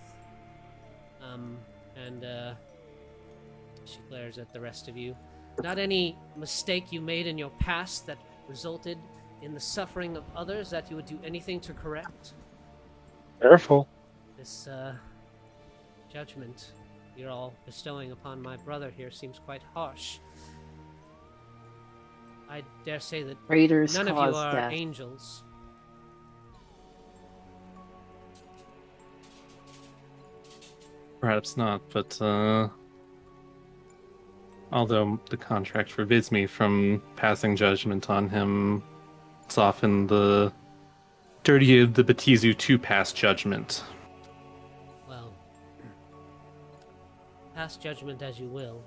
She glares at the rest of you. Not any mistake you made in your past that resulted in the suffering of others that you would do anything to correct. Careful. This judgment you're all bestowing upon my brother here seems quite harsh. I dare say that Raiders none of you cause are death. angels. Perhaps not, but although the contract forbids me from passing judgment on him, it's often the duty of the Batizu to pass judgment. Well, pass judgment as you will.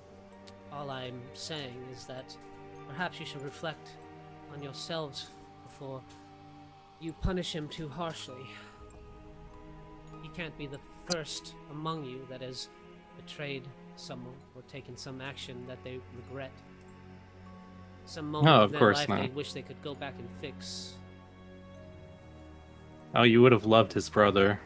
All I'm saying is that perhaps you should reflect on yourselves before you punish him too harshly. He can't be the first among you that has betrayed someone or taken some action that they regret. Some moment No, in of their course life not. they wish they could go back and fix. Oh, you would have loved his brother.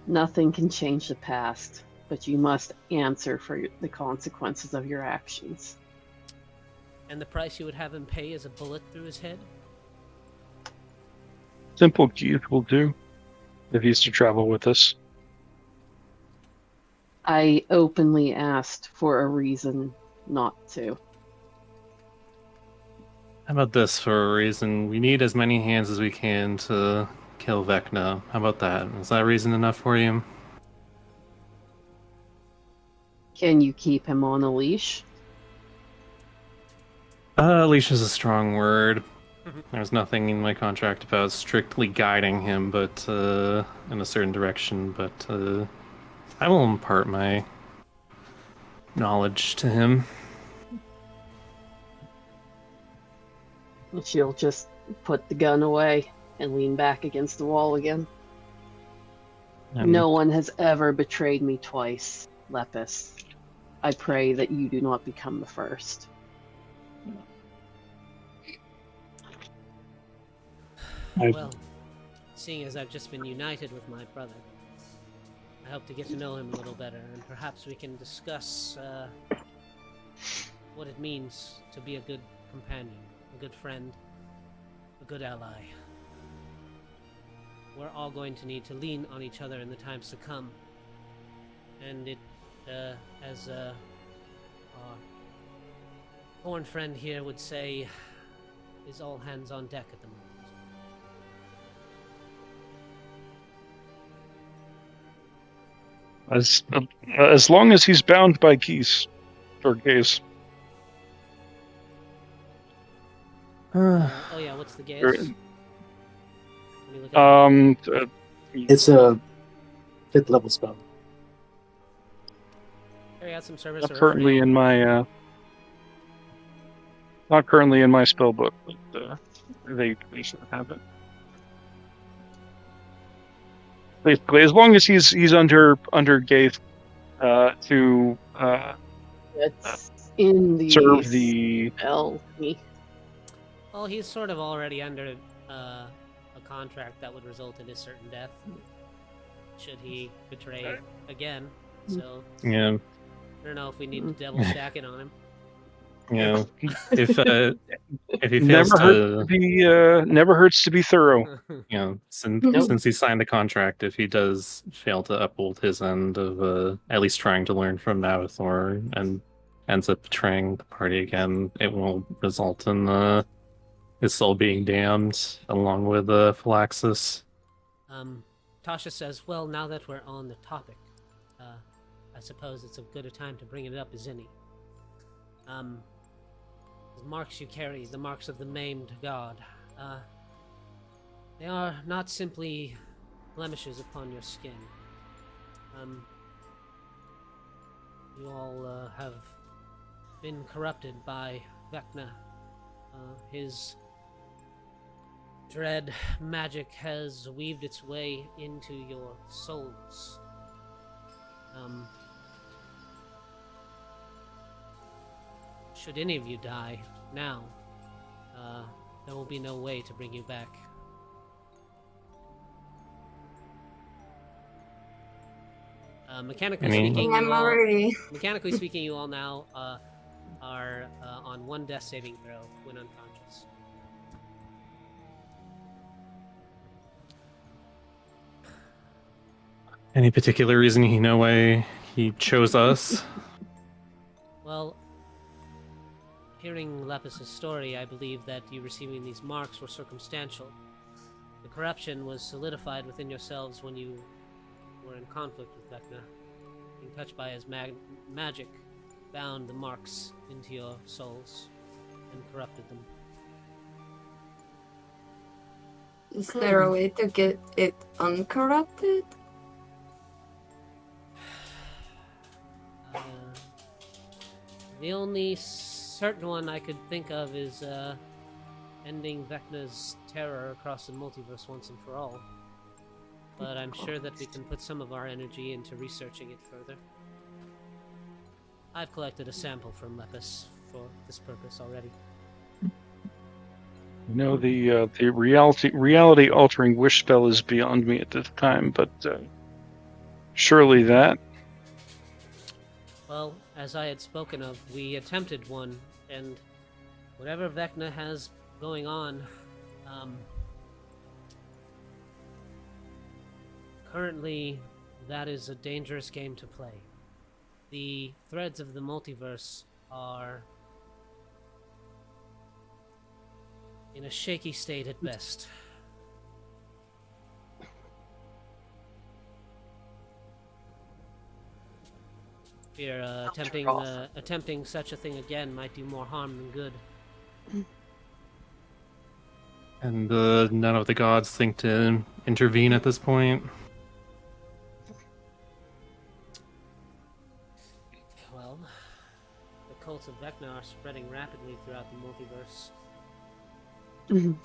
Nothing can change the past, but you must answer for the consequences of your actions. And the price you would have him pay is a bullet through his head? Simple Keith will do if he's to travel with us. I openly asked for a reason not to. How about this for a reason? We need as many hands as we can to kill Vecna. How about that? Is that reason enough for you? Can you keep him on a leash? Leash is a strong word. There's nothing in my contract about strictly guiding him, but in a certain direction. But I will impart my knowledge to him. She'll just put the gun away and lean back against the wall again. And No one has ever betrayed me twice, Lepus. I pray that you do not become the first. Well, seeing as I've just been united with my brother, I hope to get to know him a little better, and perhaps we can discuss what it means to be a good companion, a good friend, a good ally. We're all going to need to lean on each other in the times to come, and it, as our horn friend here would say, is all hands on deck at the moment. As long as he's bound by geese or gaze. Oh yeah, what's the gaze? Or- Let me look at it. It's a 5th level spell. Carry out some service. Not or currently refrain. in my not currently in my spell book, but they should have it. Basically, as long as he's under gaze, to It's in the serve the. spell. Well, he's sort of already under a contract that would result in his certain death should he betray again. So Yeah, I don't know if we need to double stack it on him. yeah. If he fails Never hurts to, to be never hurts to be thorough. since Nope. since he signed the contract, if he does fail to uphold his end of at least trying to learn from Navathor and ends up betraying the party again, it will result in his soul being damned along with Phylaxis. Tasha says, well, now that we're on the topic, I suppose it's as good a time to bring it up as any. The marks you carry, the marks of the maimed god, they are not simply blemishes upon your skin. You all have been corrupted by Vecna. His dread magic has weaved its way into your souls. Should any of you die now, there will be no way to bring you back. Mechanically speaking, mechanically speaking, you all now are on one death saving throw when unconscious. Any particular reason you know why he chose us? Well, hearing Lepis' story, I believe that you receiving these marks were circumstantial. The corruption was solidified within yourselves when you were in conflict with Vecna. Being touched by his magic bound the marks into your souls and corrupted them. Is there a way to get it uncorrupted? The only certain one I could think of is ending Vecna's terror across the multiverse once and for all. But I'm sure that we can put some of our energy into researching it further. I've collected a sample from Lepis for this purpose already. No, the reality altering wish spell is beyond me at this time, but surely that. Well, as I had spoken of, we attempted one, and whatever Vecna has going on, currently that is a dangerous game to play. The threads of the multiverse are in a shaky state at best. Fear attempting such a thing again might do more harm than good. And none of the gods think to intervene at this point? Well, the cults of Vecna are spreading rapidly throughout the multiverse. And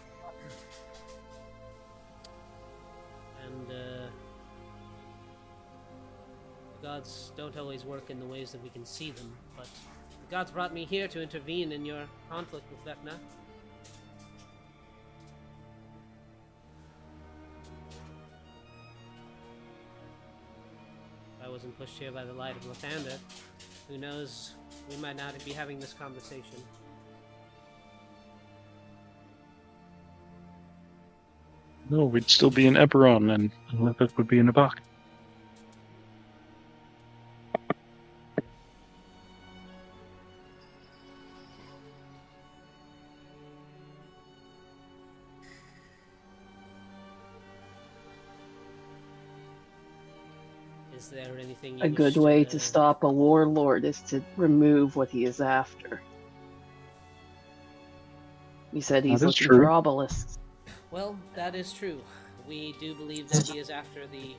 the gods don't always work in the ways that we can see them, but the gods brought me here to intervene in your conflict with Vecna. If I wasn't pushed here by the light of Lathander, who knows, we might not be having this conversation. No, we'd still be in Eberron, and Lepis would be in a box. Is there anything you A good way to stop a warlord is to remove what he is after. You said he's That is looking true. for obelisks. Well, that is true. We do believe that he is after the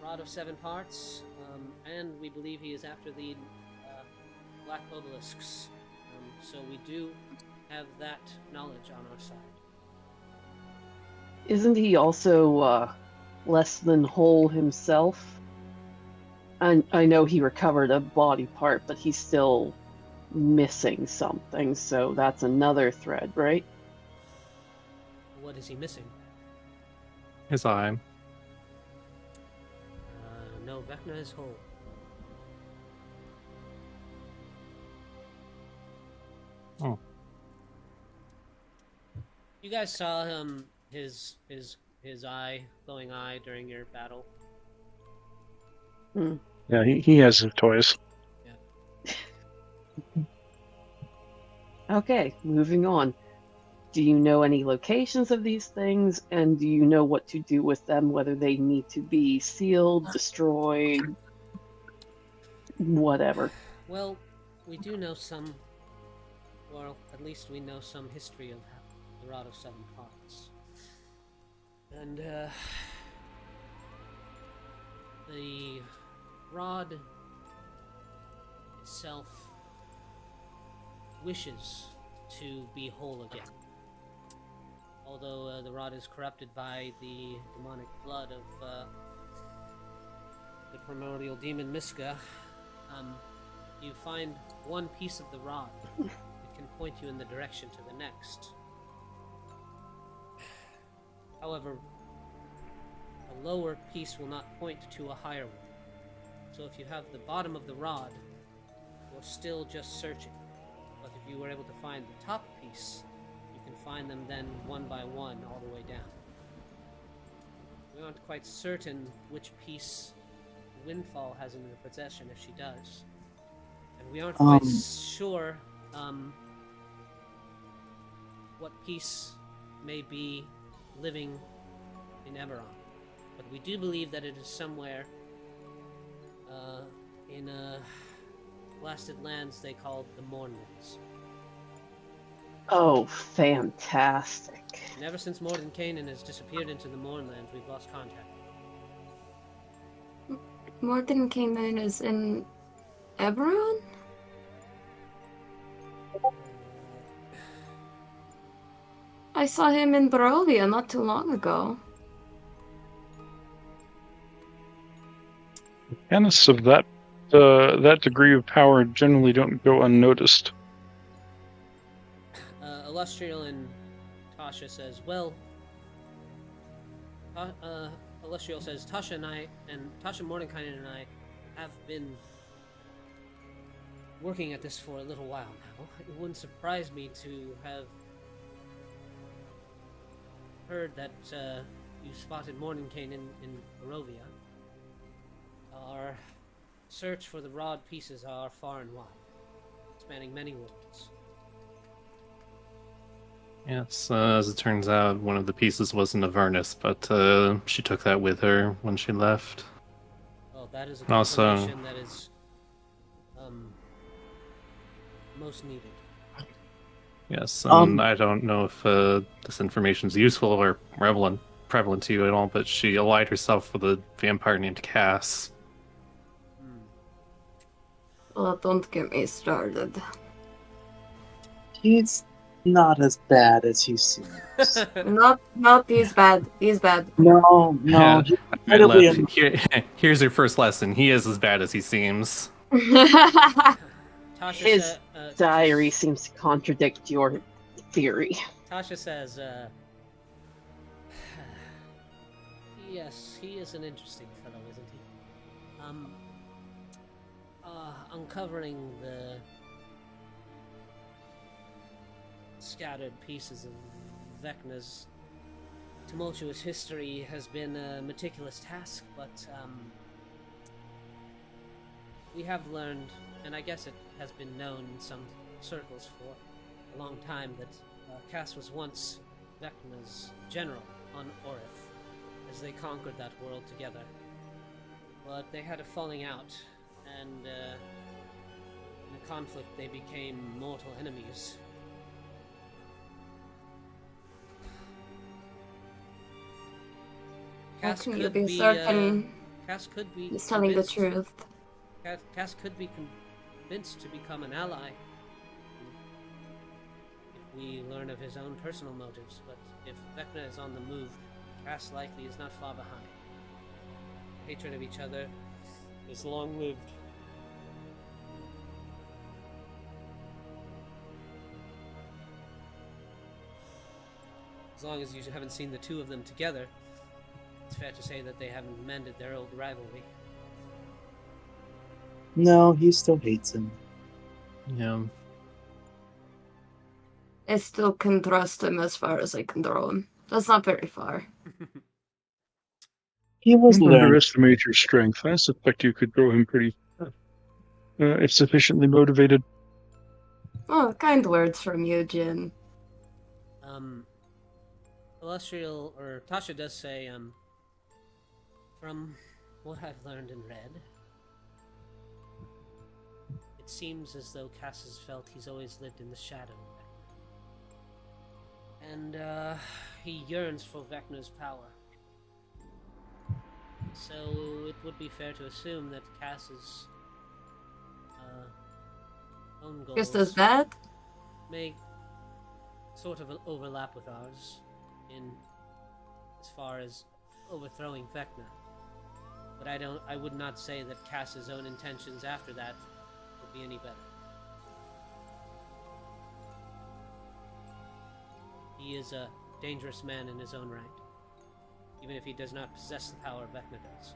Rod of Seven Parts, and we believe he is after the Black Obelisks. So we do have that knowledge on our side. Isn't he also less than whole himself? I know he recovered a body part, but he's still missing something, so that's another thread, right? What is he missing? His eye. No, Vecna is whole. Oh. You guys saw him, his eye, glowing eye, during your battle. Yeah, he has his toys. Okay, moving on. Do you know any locations of these things, and do you know what to do with them, whether they need to be sealed, destroyed, whatever? Well, we do know some, or at least we know some history of the Rod of Seven Parts. And, the rod itself wishes to be whole again. Although the rod is corrupted by the demonic blood of the primordial demon Miska, you find one piece of the rod that can point you in the direction to the next. However, a lower piece will not point to a higher one. So if you have the bottom of the rod, you're still just searching. But if you were able to find the top piece, you can find them then one by one all the way down. We aren't quite certain which piece Windfall has in her possession if she does. And we aren't quite sure what piece may be living in Eberron. But we do believe that it is somewhere in blasted lands they call the Mournlands. Oh, fantastic. And ever since Mordenkainen has disappeared into the Mournlands, we've lost contact. Mordenkainen is in Eberron? I saw him in Barovia not too long ago. Mechanics of that degree of power generally don't go unnoticed. Illustrial and Tasha says, well, Illustrial says, Tasha Mordenkainen and I have been working at this for a little while now. It wouldn't surprise me to have heard that you spotted Mordenkainen in Barovia. Our search for the rod pieces are far and wide, spanning many worlds. Yes, as it turns out, one of the pieces wasn't Avernus, but she took that with her when she left. Well, that is a Also- confirmation that is most needed. Yes, and I don't know if this information is useful or prevalent to you at all, but she allied herself with a vampire named Cass. Well, don't get me started. He's not as bad as he seems. Not he's bad. He's bad. No, Yeah. he's incredibly Here's your first lesson. He is as bad as he seems. Tasha His diary seems to contradict your theory. Tasha says, yes, he is an interesting fellow, isn't he? Uncovering the scattered pieces of Vecna's tumultuous history has been a meticulous task, but we have learned, and I guess it has been known in some circles for a long time, that Cass was once Vecna's general on Orith, as they conquered that world together. But they had a falling out, and in the conflict they became mortal enemies. How can you be certain Cass could be he's telling the truth? Cass could be convinced to become an ally if we learn of his own personal motives, but if Vecna is on the move, Cass likely is not far behind. Hatred of each other is long-lived. As long as you haven't seen the two of them together, it's fair to say that they haven't mended their old rivalry. No, he still hates him. Yeah. I still can trust him as far as I can throw him. That's not very far. He was Don't learning. underestimate your strength. I suspect you could throw him pretty if sufficiently motivated. Oh, kind words from you, Jin. Celestial, or Tasha does say, from what I've learned and read, it seems as though Cass has felt he's always lived in the shadow of Vecna. And, he yearns for Vecna's power. So it would be fair to assume that Cass's own goals Just as bad? may sort of overlap with ours in as far as overthrowing Vecna. But I would not say that Cass's own intentions after that would be any better. He is a dangerous man in his own right, even if he does not possess the power Vecna does.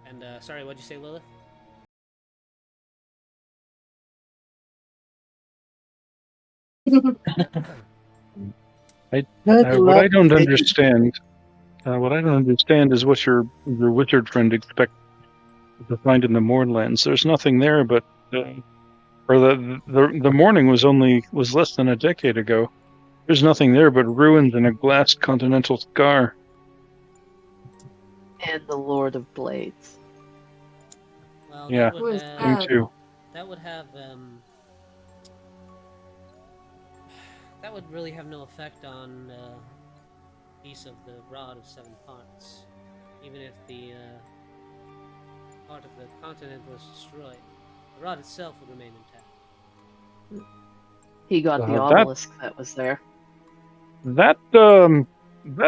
And, sorry, what'd you say, Lilith? What I don't understand, is what your wizard friend expects to find in the Mournlands. There's nothing there, but or the morning was less than a decade ago. There's nothing there but ruins and a glass continental scar. And the Lord of Blades. Well, Yeah, that me too. would have that would really have no effect on piece of the rod of 7 parts, even if the part of the continent was destroyed. The rod itself would remain intact. He got the that- obelisk that was there. That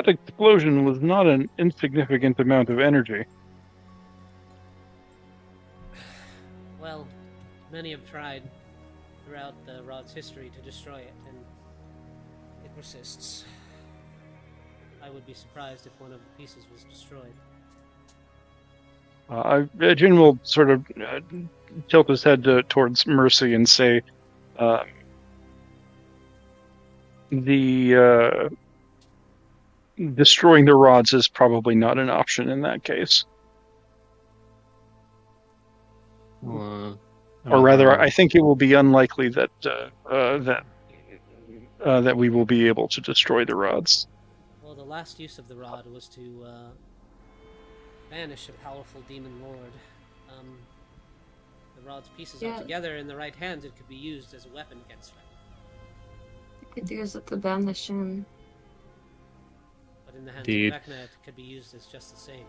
explosion was not an insignificant amount of energy. Well, many have tried throughout the rod's history to destroy it, and it persists. I would be surprised if one of the pieces was destroyed. Jin will sort of tilt his head towards Mercy and say, the destroying the rods is probably not an option in that case. Well, Or rather, I think it will be unlikely that that we will be able to destroy the rods. Well, the last use of the rod was to banish a powerful demon lord. The rod's pieces are together in the right hands. It could be used as a weapon against Vecna. You could use it to banish him. But in the hands Indeed. of Vecna, it could be used as just the same.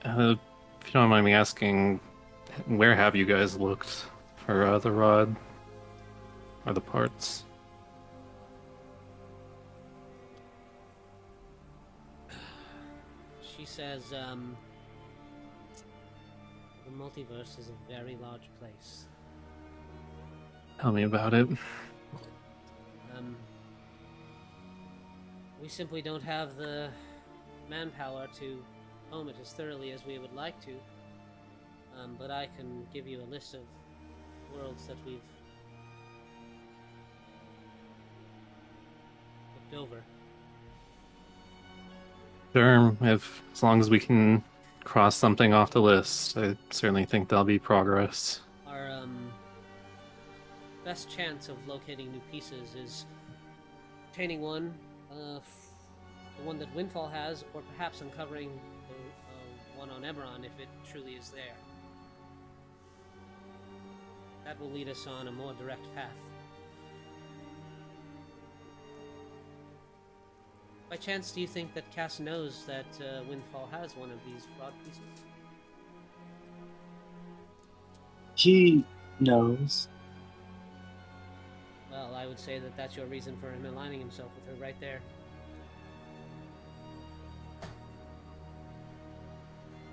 If you don't mind me asking, where have you guys looked for the rod or the parts? She says, the multiverse is a very large place. Tell me about it. We simply don't have the manpower to comb it as thoroughly as we would like to. But I can give you a list of worlds that we've looked over. Sure, as long as we can cross something off the list, I certainly think there'll be progress. Our best chance of locating new pieces is obtaining one, the one that Windfall has, or perhaps uncovering the one on Eberron if it truly is there. That will lead us on a more direct path. By chance, do you think that Cass knows that Windfall has one of these rod pieces? He knows. Well, I I would say that that's your reason for him aligning himself with her right there.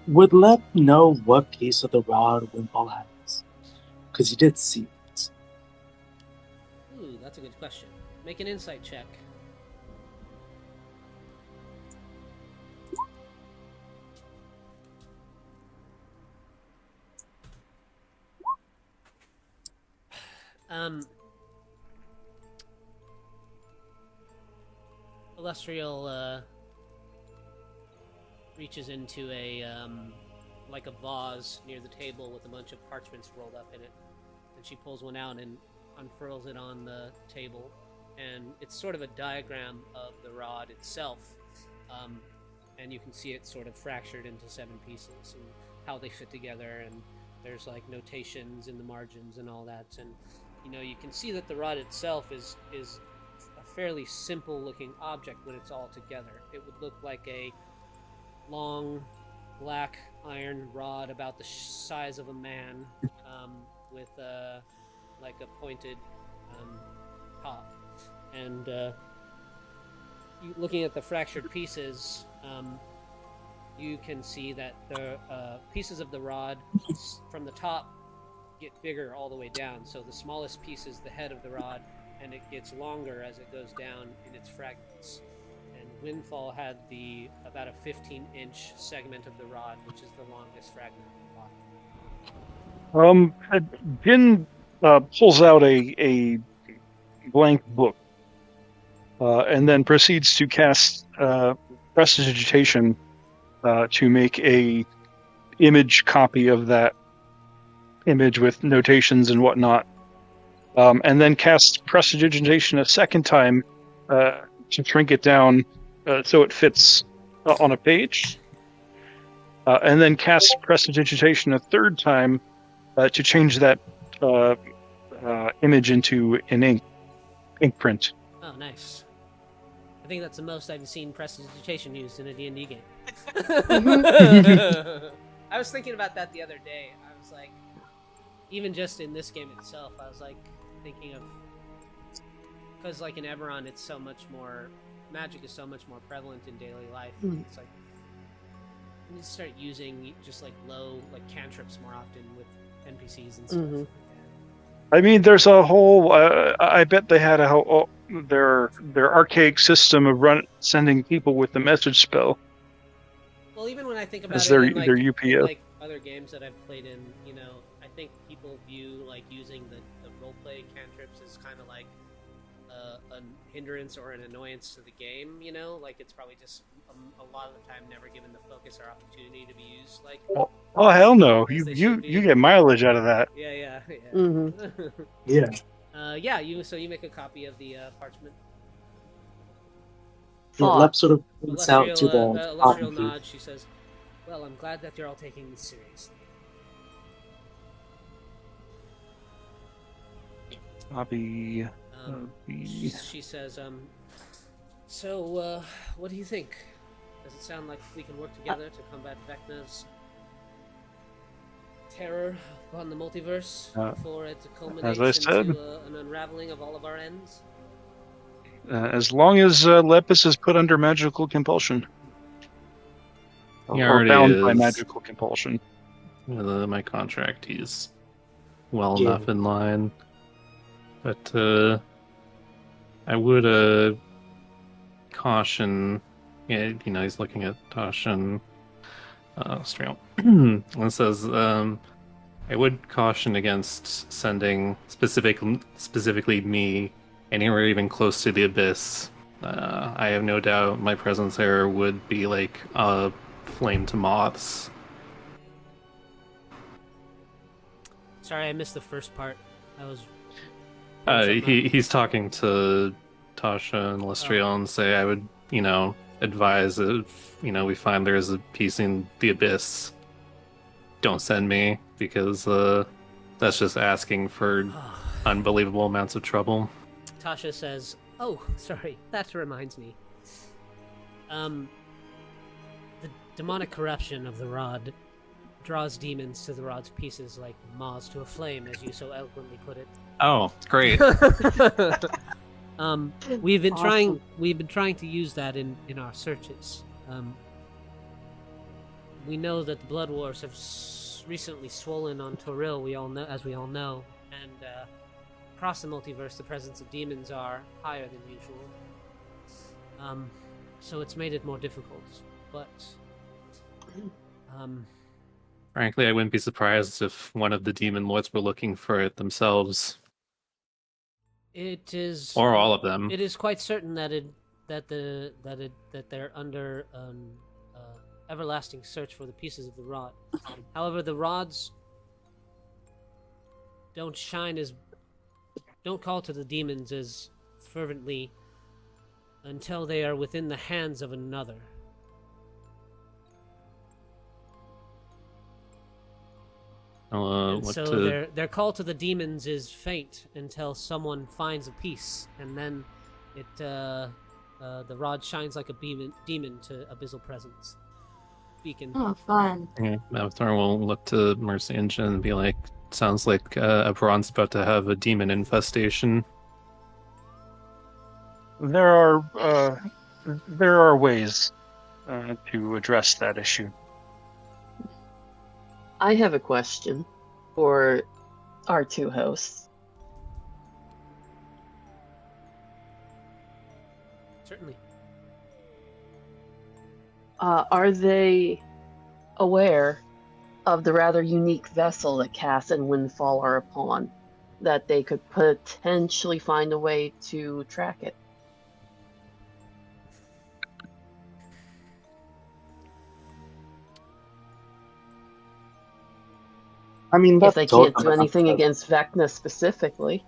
Would Lep know what piece of the rod Windfall has? Because he did see it. Ooh, that's a good question. Make an insight check. Illustrial reaches into a like a vase near the table with a bunch of parchments rolled up in it, and she pulls one out and unfurls it on the table, and it's sort of a diagram of the rod itself, and you can see it sort of fractured into 7 pieces and how they fit together, and there's like notations in the margins and all that, and you can see that the rod itself is a fairly simple looking object when it's all together. It would look like a long black iron rod about the size of a man, with like a pointed top, and looking at the fractured pieces, you can see that the pieces of the rod from the top get bigger all the way down. So the smallest piece is the head of the rod, and it gets longer as it goes down in its fragments. And Windfall had about a 15-inch segment of the rod, which is the longest fragment of the body. Jin pulls out a blank book, and then proceeds to cast prestidigitation to make a image copy of that image with notations and whatnot, and then cast prestidigitation a second time to shrink it down so it fits on a page, and then cast prestidigitation a third time to change that image into an ink print. Oh, nice. I think that's the most I've seen prestidigitation used in a D&D game. I was thinking about that the other day. I was like, even just in this game itself, I was like thinking of, because like in Eberron, it's so much more, magic is so much more prevalent in daily life. It's like you need to start using just like low like cantrips more often with NPCs and stuff. I mean, there's a whole. I bet they had their archaic system of sending people with the message spell. Well, even when I think about as it, their in, like, UPS. in, like other games that I've played in, I think people view like using the roleplay cantrips as kind of like a hindrance or an annoyance to the game. Like it's probably just a lot of the time never given the focus or opportunity to be used. Like, oh hell no, as you get mileage out of that. Yeah. Yeah. You make a copy of the parchment. Lep sort of points out to the Illustrial nods. She says, "Well, I'm glad that you're all taking this seriously." Copy. She says, so, what do you think? Does it sound like we can work together to combat Vecna's terror upon the multiverse before it culminates into an unraveling of all of our ends? As long as Lepus is put under magical compulsion. Or bound by magical compulsion. My contract, he's well enough in line. But I would caution. Yeah, he's looking at Tasha and straight and says, I would caution against sending specifically me anywhere even close to the abyss. I have no doubt my presence there would be like a flame to moths. Sorry, I missed the first part. I was. He's talking to Tasha and Lestriel and say I would, advise if, we find there's a piece in the abyss, don't send me, because that's just asking for unbelievable amounts of trouble. Tasha says, "Oh, sorry, that reminds me. The demonic corruption of the rod draws demons to the rod's pieces like moths to a flame, as you so eloquently put it. Oh, great. We've been Awesome. trying to use that in our searches. We know that the blood wars have recently swollen on Toril. We all know, and across the multiverse, the presence of demons are higher than usual. So it's made it more difficult. But Frankly, I wouldn't be surprised if one of the demon lords were looking for it themselves. it is, Or all of them. It is quite certain that they're under everlasting search for the pieces of the rod. However, the rods don't call to the demons as fervently until they are within the hands of another. And so their call to the demons is faint until someone finds a piece, and then the rod shines like a demon to abyssal presence. Beacon. Oh, fun. Yeah, Avatar will look to Mercy and Jin and be like, sounds like Ebron's about to have a demon infestation. There are ways to address that issue. I have a question for our two hosts. Certainly. Are they aware of the rather unique vessel that Cass and Windfall are upon, that they could potentially find a way to track it? I mean, If they can't do anything against Vecna specifically.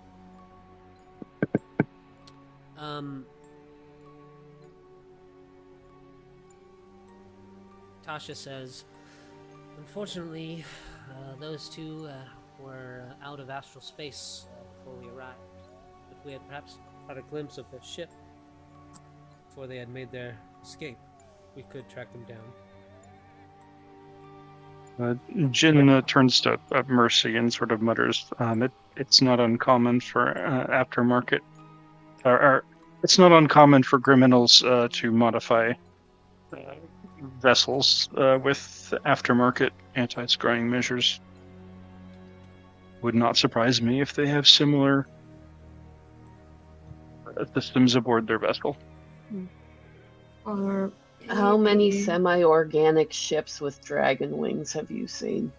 Tasha says, unfortunately, those two were out of astral space before we arrived. If we had perhaps had a glimpse of their ship before they had made their escape, we could track them down. Jin turns to Mercy and sort of mutters, it's not uncommon for aftermarket, or it's not uncommon for criminals to modify vessels with aftermarket anti-scrying measures. Would not surprise me if they have similar systems aboard their vessel. Or How many semi-organic ships with dragon wings have you seen?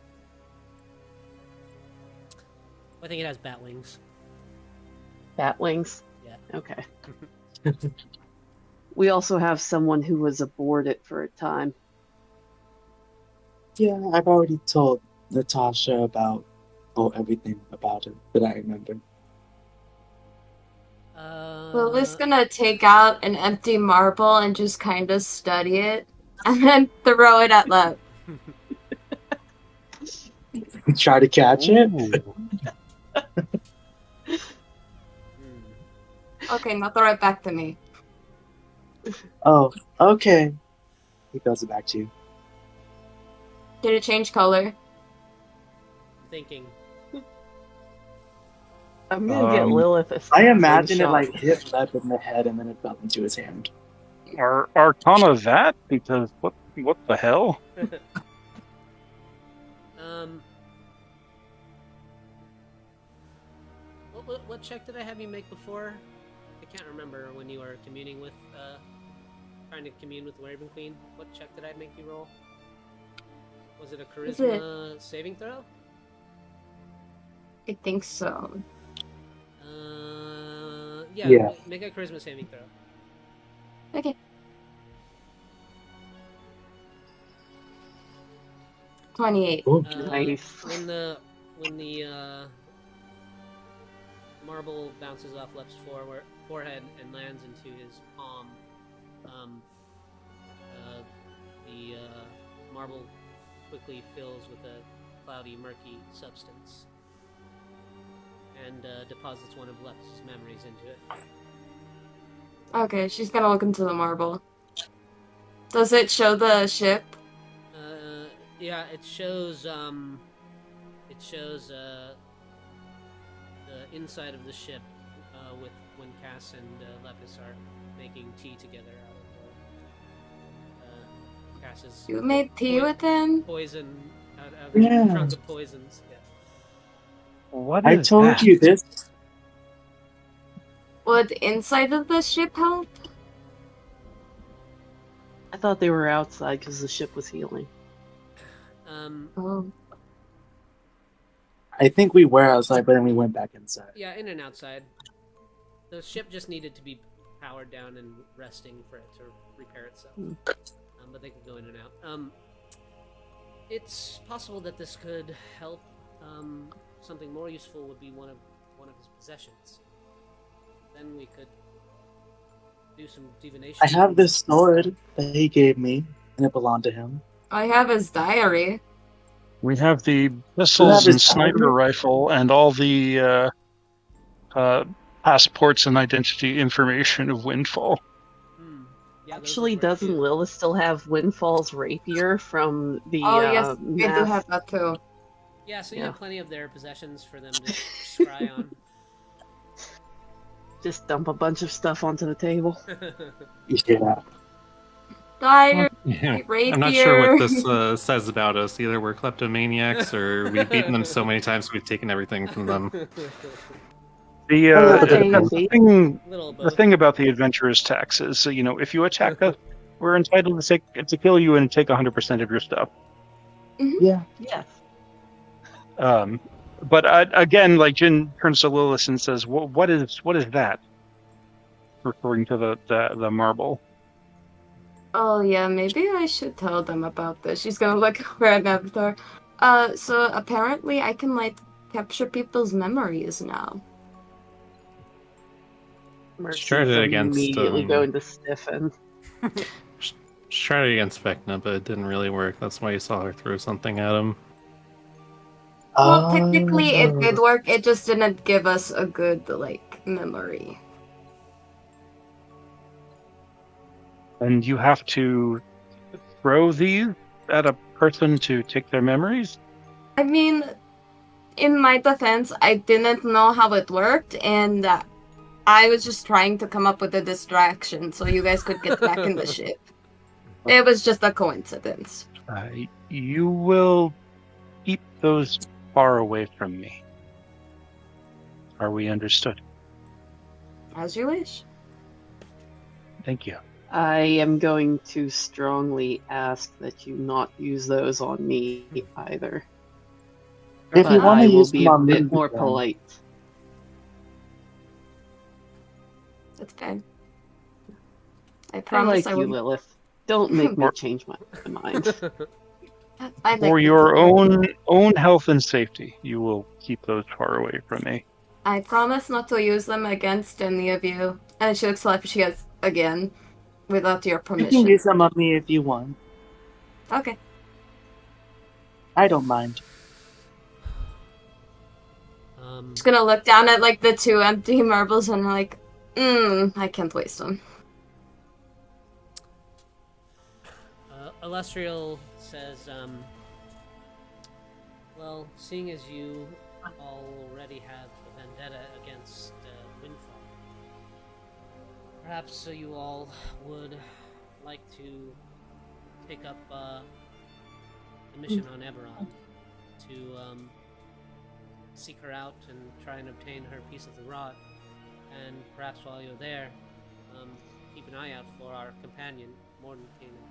I think it has bat wings. Bat wings? Yeah. Okay. We also have someone who was aboard it for a time. Yeah, I've already told Natasha about everything about it that I remember. Lily's gonna take out an empty marble and just kind of study it, and then throw it at Lev. Try to catch it? Okay, now throw it back to me. Oh, okay. He throws it back to you. Did it change color? Thinking. I'm gonna get Lilith a I imagine it slingshot. like hit Lev in the head and then it fell into his hand. Are Arcana that? Because what the hell? What check did I have you make before? I can't remember when you were communing with, trying to commune with the Raven Queen. What check did I make you roll? Was it a charisma saving throw? I think so. Yeah. Make a charisma saving throw. Okay. 28. Nice. When the marble bounces off Lep's forehead and lands into his palm, the marble quickly fills with a cloudy, murky substance and deposits one of Lep's memories into it. Okay, she's gonna look into the marble. Does it show the ship? Yeah, it shows the inside of the ship with when Cass and Lepis are making tea together out of Cass's You made tea with him? poison out of Yeah. the trunk of poisons. Yeah. What I is told that? you this. Would inside of the ship help? I thought they were outside because the ship was healing. Oh. I think we were outside, but then we went back inside. Yeah, in and outside. The ship just needed to be powered down and resting for it to repair itself. But they could go in and out. It's possible that this could help. Something more useful would be one of his possessions. Then we could do some divination. I have this sword that he gave me, and it belonged to him. I have his diary. We have the pistols and his sniper diary? rifle and all the passports and identity information of Windfall. Yeah, Actually, doesn't Lilith still have Windfall's rapier from the Oh yes, I do math? have that too. Yeah, so you Yeah. have plenty of their possessions for them to scry on. Just dump a bunch of stuff onto the table. Yeah. Diary, Yeah. rapier. I'm not sure what this says about us. Either we're kleptomaniacs or we've beaten them so many times we've taken everything from them. The Little thing about the adventurer's tax is, if you attack us, we're entitled to kill you and take 100% of your stuff. Yeah. Yes. But again, like Jin turns to Lilith and says, "What is that?" Referring to the marble. Oh yeah, maybe I should tell them about this. She's gonna look over at Avatar. So apparently I can capture people's memories now. Mercy's Tried it against, immediately going to stiffen. She tried it against Vecna, but it didn't really work. That's why you saw her throw something at him. Well, technically it did work. It just didn't give us a good memory. And you have to throw these at a person to take their memories? I mean, in my defense, I didn't know how it worked, and I was just trying to come up with a distraction so you guys could get back in the ship. It was just a coincidence. You will keep those far away from me. Are we understood? As you wish. Thank you. I am going to strongly ask that you not use those on me either. If you want to use be them a on bit me, more then. polite. That's fair. I I promise like I you, will. Lilith. Don't make me change my mind. For your own health and safety, you will keep those far away from me. I promise not to use them against any of you. And she looks like she has again, without your You permission. can use them on me if you want. Okay. I don't mind. Just gonna look down at the two empty marbles and I can't waste them. Illustrial says, well, seeing as you already have a vendetta against Windfall, perhaps you all would like to take up the mission on Eberron to seek her out and try and obtain her piece of the rod, and perhaps while you're there, keep an eye out for our companion, Mordenkainen.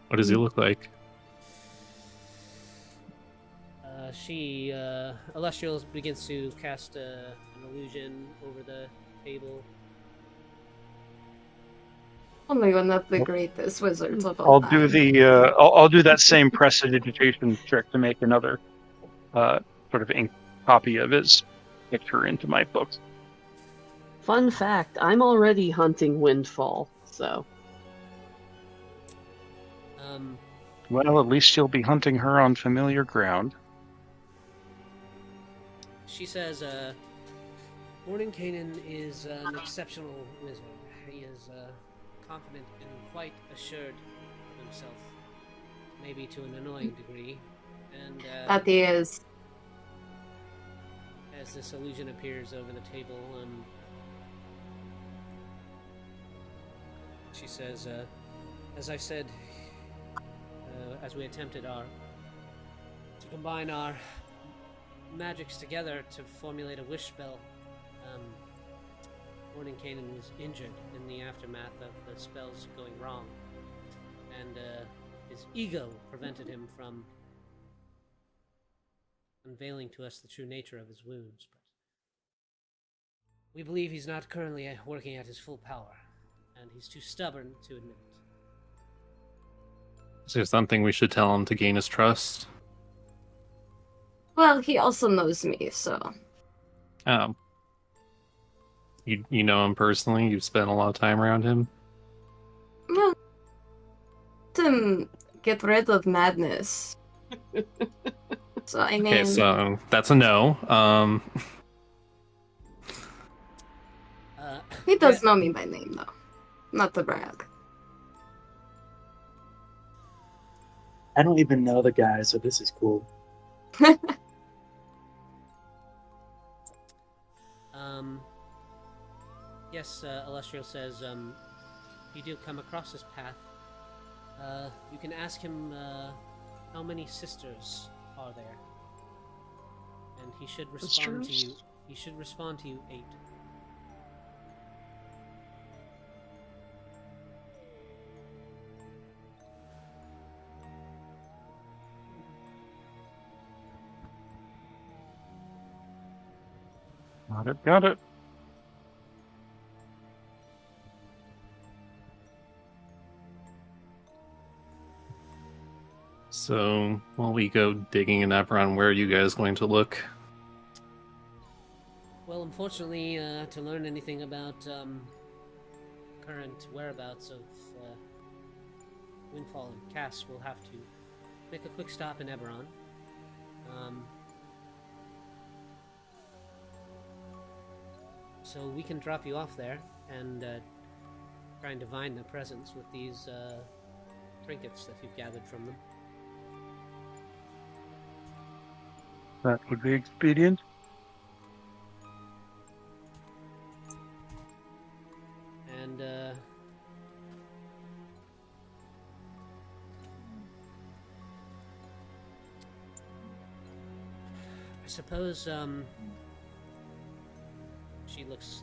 What does he look like? Illustrial begins to cast an illusion over the table. Only one of the greatest wizards of all I'll time. do I'll do that same prestidigitation trick to make another sort of ink copy of his picture into my book. Fun fact, I'm already hunting Windfall, so... Well, at least you'll be hunting her on familiar ground. She says, Mordenkainen is an exceptional wizard. He is confident and quite assured of himself. maybe to an annoying degree. And That is. as this illusion appears over the table, she says, as I said, as we attempted to combine our magics together to formulate a wish spell, Morning Kanan was injured in the aftermath of the spells going wrong, and his ego prevented him from unveiling to us the true nature of his wounds. But we believe he's not currently working at his full power, and he's too stubborn to admit it. Is there something we should tell him to gain his trust? Well, he also knows me, so. You know him personally? You've spent a lot of time around him? Well, to get rid of madness. So, I mean... Okay, so that's a no. He does know me by name, though. Not to brag. I don't even know the guy, so this is cool. Yes, Illustrial says, if you do come across his path, you can ask him how many sisters are there, and he should respond to you. He should respond to you 8. Got it. So, while we go digging in Eberron, where are you guys going to look? Well, unfortunately, to learn anything about current whereabouts of Windfall and Cass, we'll have to make a quick stop in Eberron. So we can drop you off there and try and divine their presence with these trinkets that you've gathered from them. That would be expedient. And I suppose she looks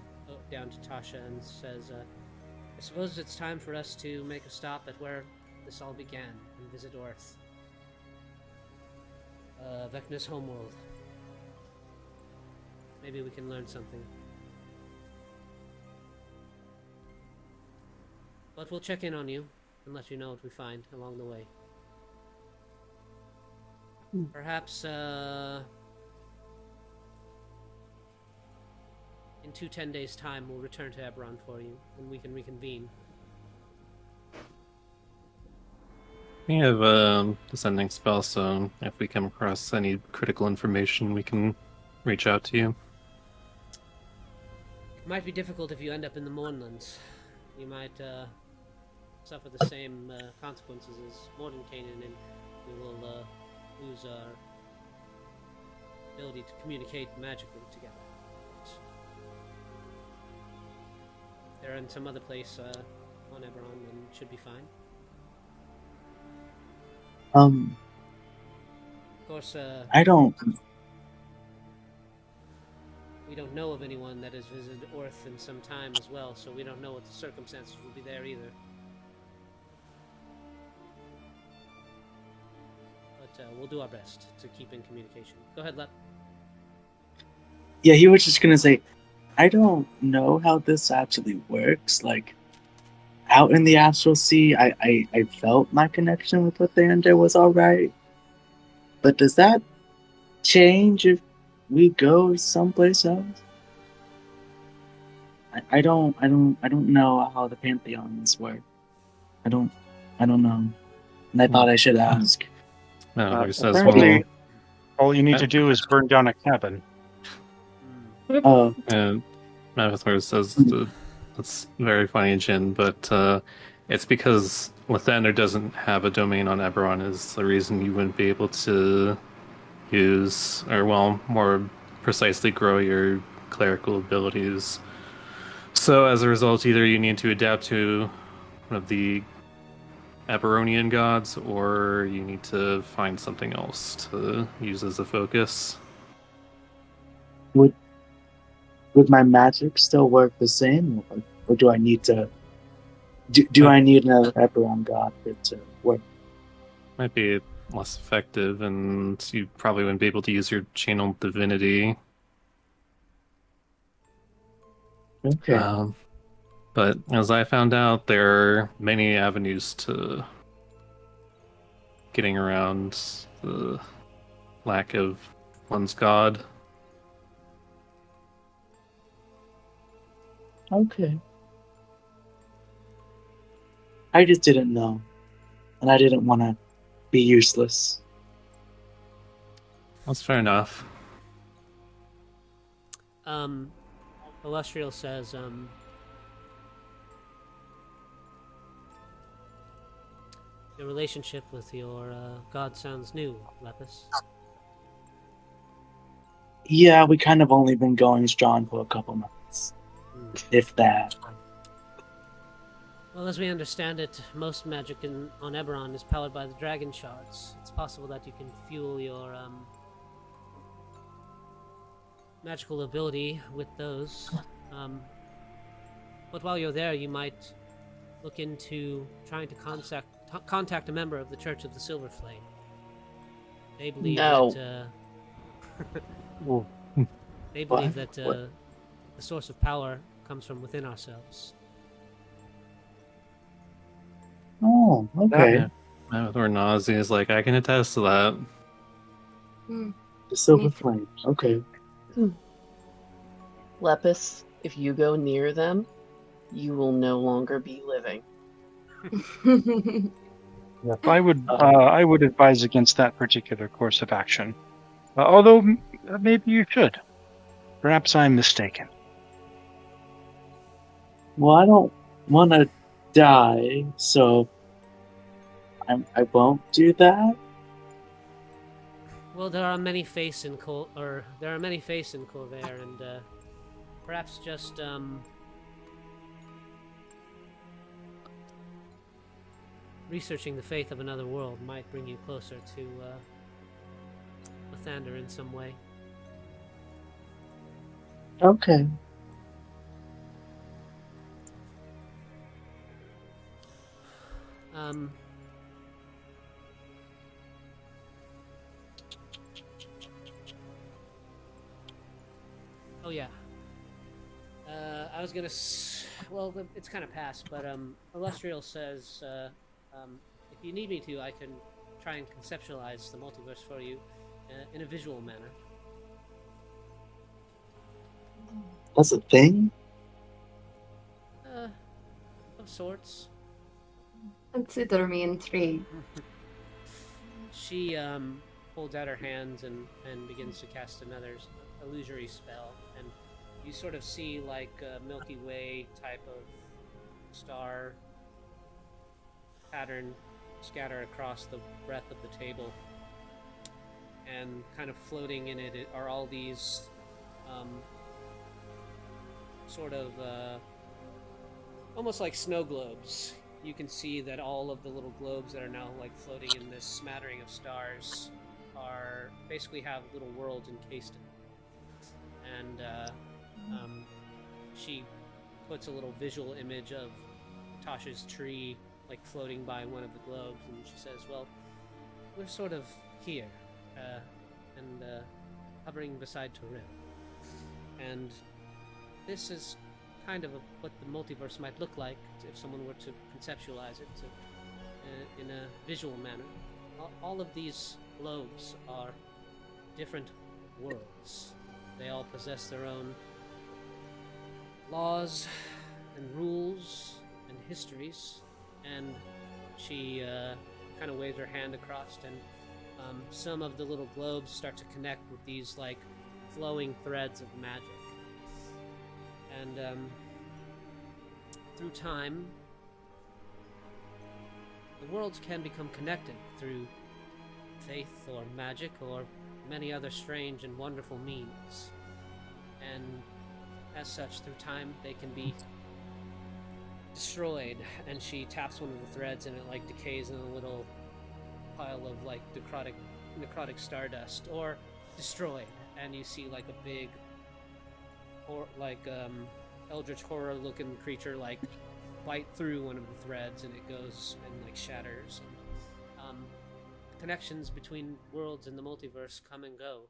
down to Tasha and says, I suppose it's time for us to make a stop at where this all began and visit Orth. Vecna's homeworld. Maybe we can learn something. But we'll check in on you and let you know what we find along the way. Perhaps, in 10 days' time, we'll return to Eberron for you, and we can reconvene. We have a descending spell, so if we come across any critical information, we can reach out to you. It might be difficult if you end up in the Mournlands. You might suffer the same consequences as Morning Kanan, and we will lose our ability to communicate magically together. They're in some other place on Eberron and should be fine. Of course, I don't. we don't know of anyone that has visited Orth in some time as well, so we don't know what the circumstances will be there either. But we'll do our best to keep in communication. Go ahead, Lep. Yeah, he was just gonna say, I don't know how this actually works. Like, out in the Astral Sea, I felt my connection with Lathander was alright. But does that change if we go someplace else? I don't know how the Pantheons work. I don't know. And I thought I should ask. No, he says, Apparently, all you need to do is burn down a cabin. and Mavithor says, that's very funny, Jin, but It's because Lathander doesn't have a domain on Eberron is the reason you wouldn't be able to use, or well, more precisely grow your clerical abilities. So as a result, either you need to adapt to one of the Eberonian gods, or you need to find something else to use as a focus. Would my magic still work the same, or do I need to? Do I need another Eberron god for it to work? Might be less effective, and you probably wouldn't be able to use your channeled divinity. Okay. But as I found out, there are many avenues to getting around the lack of one's god. Okay. I just didn't know, and I didn't want to be useless. That's fair enough. Illustrial says, your relationship with your god sounds new, Lepus. Yeah, we kind of only been going strong for a couple months, if that. Well, as we understand it, most magic on Eberron is powered by the dragon shards. It's possible that you can fuel your magical ability with those. But while you're there, you might look into trying to contact a member of the Church of the Silver Flame. They believe that they believe that the source of power comes from within ourselves. Oh, okay. With Ornazi is like, I can attest to that. The Silver Flame. Okay. Lepus, if you go near them, you will no longer be living. Yes, I would advise against that particular course of action. Although maybe you should. Perhaps I'm mistaken. Well, I don't want to die, so I won't do that. Well, there are many faiths in Corvair, and perhaps just researching the faith of another world might bring you closer to Lathander in some way. Okay. Oh yeah. I was gonna. Well, it's kind of past, but Illustrial says if you need me to, I can try and conceptualize the multiverse for you in a visual manner. That's a thing? Of sorts. Consider me intrigued. She holds out her hands and begins to cast another illusory spell, and you sort of see like a Milky Way type of star pattern scatter across the breadth of the table, and kind of floating in it are all these sort of almost like snow globes. You can see that all of the little globes that are now like floating in this smattering of stars are basically have little worlds encased in them. And she puts a little visual image of Tasha's tree like floating by one of the globes, and she says, well, we're sort of here and hovering beside Toril. And this is kind of what the multiverse might look like if someone were to conceptualize it in a visual manner. All of these globes are different worlds. They all possess their own laws and rules and histories, and she kind of waves her hand across, and some of the little globes start to connect with these like flowing threads of magic. And through time, the worlds can become connected through faith or magic or many other strange and wonderful means. And as such, through time, they can be destroyed. And she taps one of the threads and it like decays in a little pile of like necrotic stardust, or destroyed, and you see like a big eldritch horror looking creature like bite through one of the threads, and it goes and like shatters. And connections between worlds in the multiverse come and go,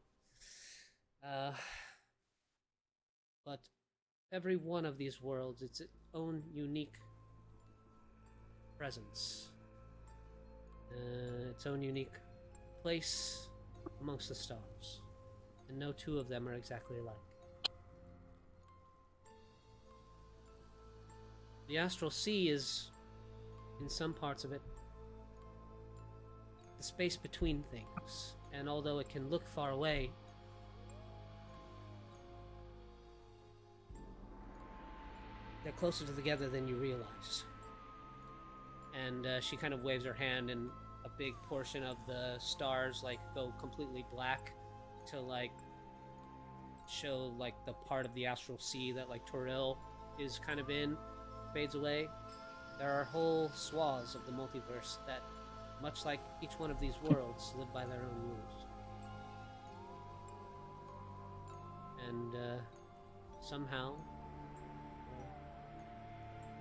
but every one of these worlds, it's its own unique presence, its own unique place amongst the stars, and no two of them are exactly alike. The astral sea is, in some parts of it, the space between things, and although it can look far away, they're closer together than you realize. And she kind of waves her hand, and a big portion of the stars like go completely black to like show like the part of the astral sea that like Toril is kind of in fades away. There are whole swaths of the multiverse that, much like each one of these worlds, live by their own rules. And somehow,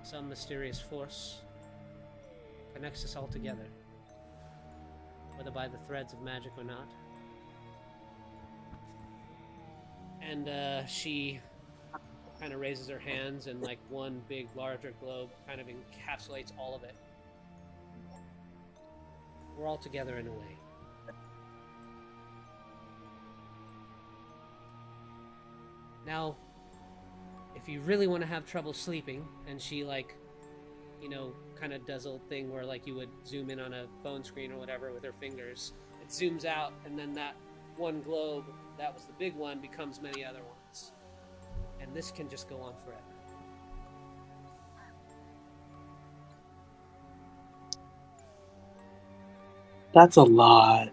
some mysterious force connects us all together, whether by the threads of magic or not. And she kind of raises her hands, and like one big larger globe kind of encapsulates all of it. We're all together in a way. Now, if you really want to have trouble sleeping, and she like, you know, kind of does a little thing where like you would zoom in on a phone screen or whatever with her fingers, it zooms out, and then that one globe that was the big one becomes many other ones. And this can just go on forever. That's a lot.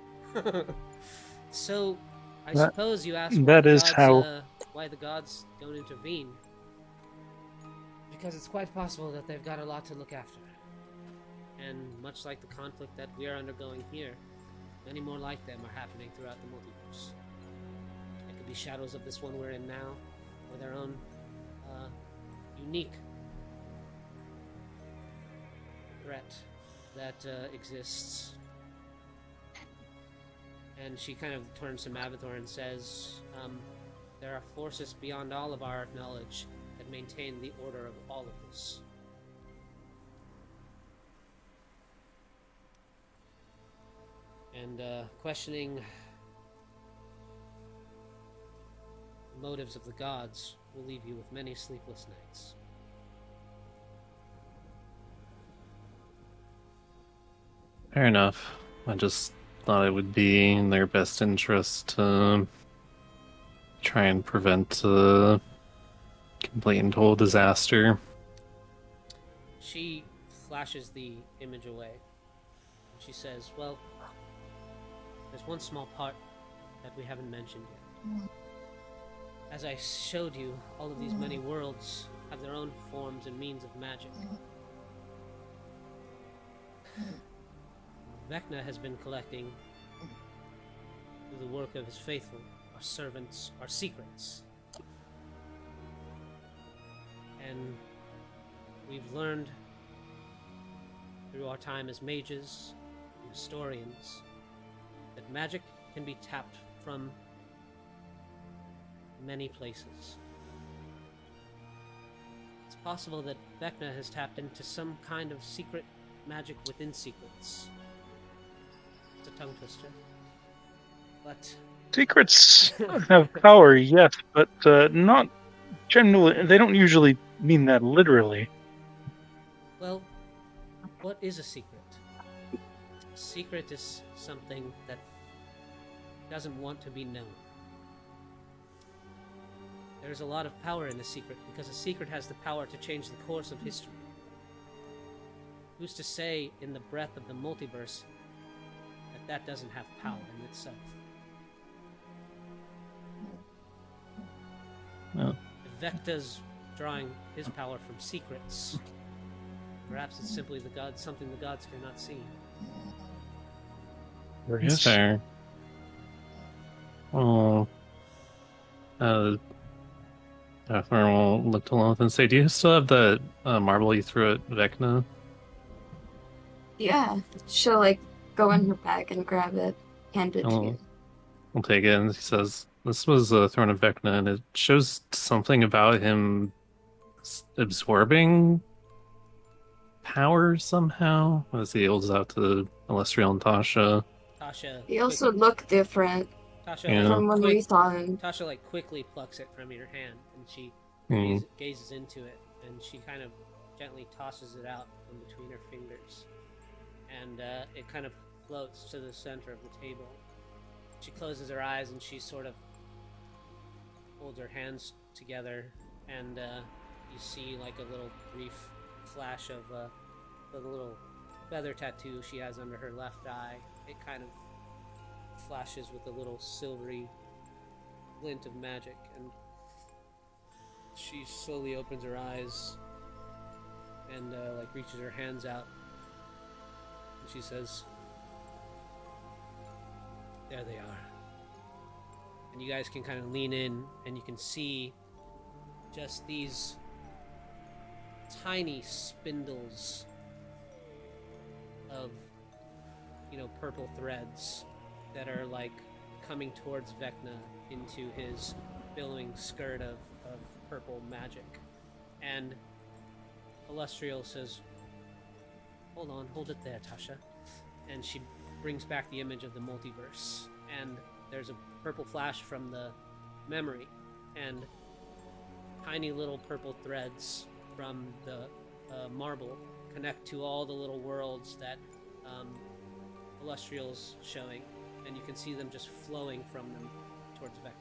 So, I That- suppose you asked why the gods don't intervene. Because it's quite possible that they've got a lot to look after. And much like the conflict that we are undergoing here, many more like them are happening throughout the multiverse. It could be shadows of this one we're in now, or their own unique threat that exists. And she kind of turns to Mavithor and says, there are forces beyond all of our knowledge that maintain the order of all of this. And questioning the motives of the gods will leave you with many sleepless nights. Fair enough. I just thought it would be in their best interest to try and prevent a complete and total disaster. She flashes the image away. She says, well, there's one small part that we haven't mentioned yet. As I showed you, all of these many worlds have their own forms and means of magic. Vecna has been collecting, through the work of his faithful, our servants, our secrets. And we've learned through our time as mages and historians that magic can be tapped from many places. It's possible that Vecna has tapped into some kind of secret magic within secrets. It's a tongue twister. But Secrets have power, yes, but not generally. They don't usually mean that literally. well, what is a secret? A secret is something that doesn't want to be known. There's a lot of power in a secret, because a secret has the power to change the course of history. who's to say in the breath of the multiverse that doesn't have power in itself? Well, If Vecna's drawing his power from secrets, perhaps it's simply something the gods cannot see. it's fair. Oh, Thorn will look to Lilith and say, "Do you still have the marble you threw at Vecna?" Yeah, she'll like go in her bag and grab it, hand it to you. I'll take it, and he says, "This was the Throne of Vecna, and it shows something about him absorbing power somehow." As he holds out to Celestial and Tasha. Tasha. He also looked different from when we saw him. Tasha like quickly plucks it from your hand, and she gazes into it, and she kind of gently tosses it out from between her fingers, and it kind of floats to the center of the table. She closes her eyes, and she sort of holds her hands together, and you see like a little brief flash of the little feather tattoo she has under her left eye. It kind of flashes with a little silvery glint of magic, and she slowly opens her eyes and like reaches her hands out, and she says, "There they are." And you guys can kind of lean in, and you can see just these tiny spindles of, purple threads that are like coming towards Vecna into his billowing skirt of purple magic. And Celestial says, hold it there, Tasha. And she brings back the image of the multiverse, and there's a purple flash from the memory, and tiny little purple threads from the marble connect to all the little worlds that Celestial's showing, and you can see them just flowing from them towards Vecna.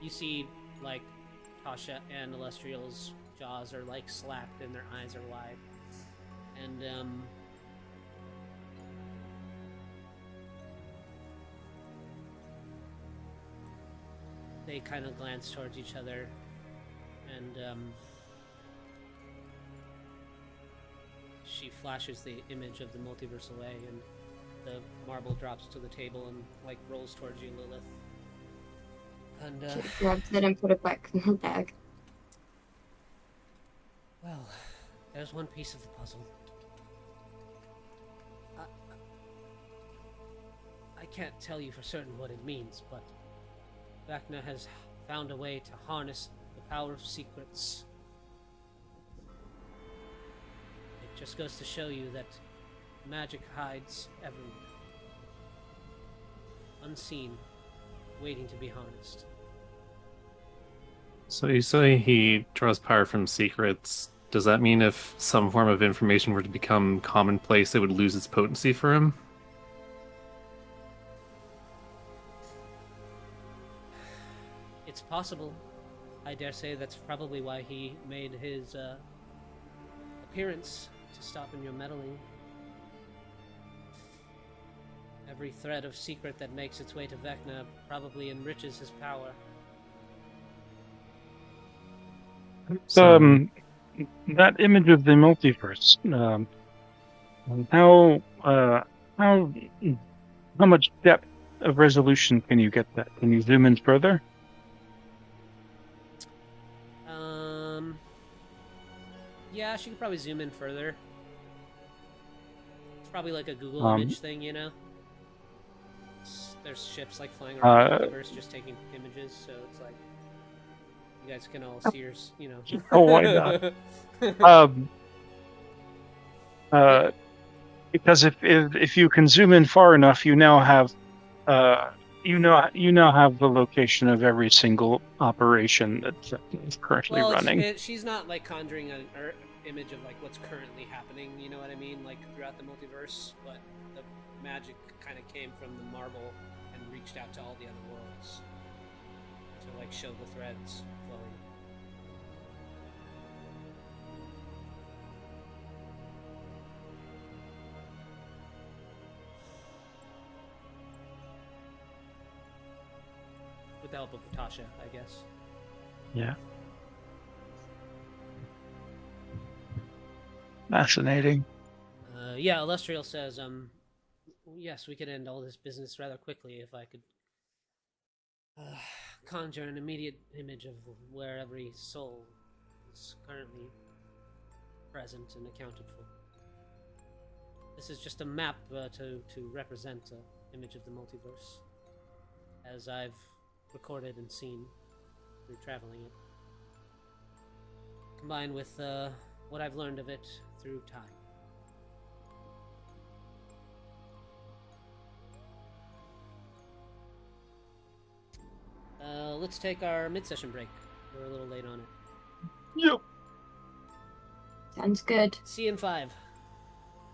You see, like, Tasha and Celestial's jaws are, like, slacked and their eyes are wide. And, they kind of glance towards each other, and, she flashes the image of the multiverse away, and the marble drops to the table and, like, rolls towards you, Lilith. And, she grabs it and put it back in her bag. Well, there's one piece of the puzzle. I can't tell you for certain what it means, but Vecna has found a way to harness the power of secrets. It just goes to show you that magic hides everywhere. Unseen, waiting to be harnessed. So you say he draws power from secrets. Does that mean if some form of information were to become commonplace, it would lose its potency for him? It's possible. I dare say that's probably why he made his appearance, to stop in your meddling. Every thread of secret that makes its way to Vecna probably enriches his power. That image of the multiverse. How much depth of resolution can you get that? Can you zoom in further? Yeah, she could probably zoom in further. It's probably like a Google image thing, There's ships like flying around the multiverse just taking images, so it's like you guys can all see your, Oh, why not? Because if you can zoom in far enough, you now have You now have the location of every single operation that's currently running. She's not like conjuring an image of like what's currently happening. You know what I mean? Like throughout the multiverse, but the magic kind of came from the marble and reached out to all the other worlds to like show the threads flowing. With the help of Tasha, I guess. Yeah. Fascinating. Yeah, Illustrial says, yes, we could end all this business rather quickly if I could conjure an immediate image of where every soul is currently present and accounted for. This is just a map to represent an image of the multiverse, as I've recorded and seen through traveling it, combined with what I've learned of it through time. Let's take our mid-session break. We're a little late on it. Yep. Sounds good. See you in 5.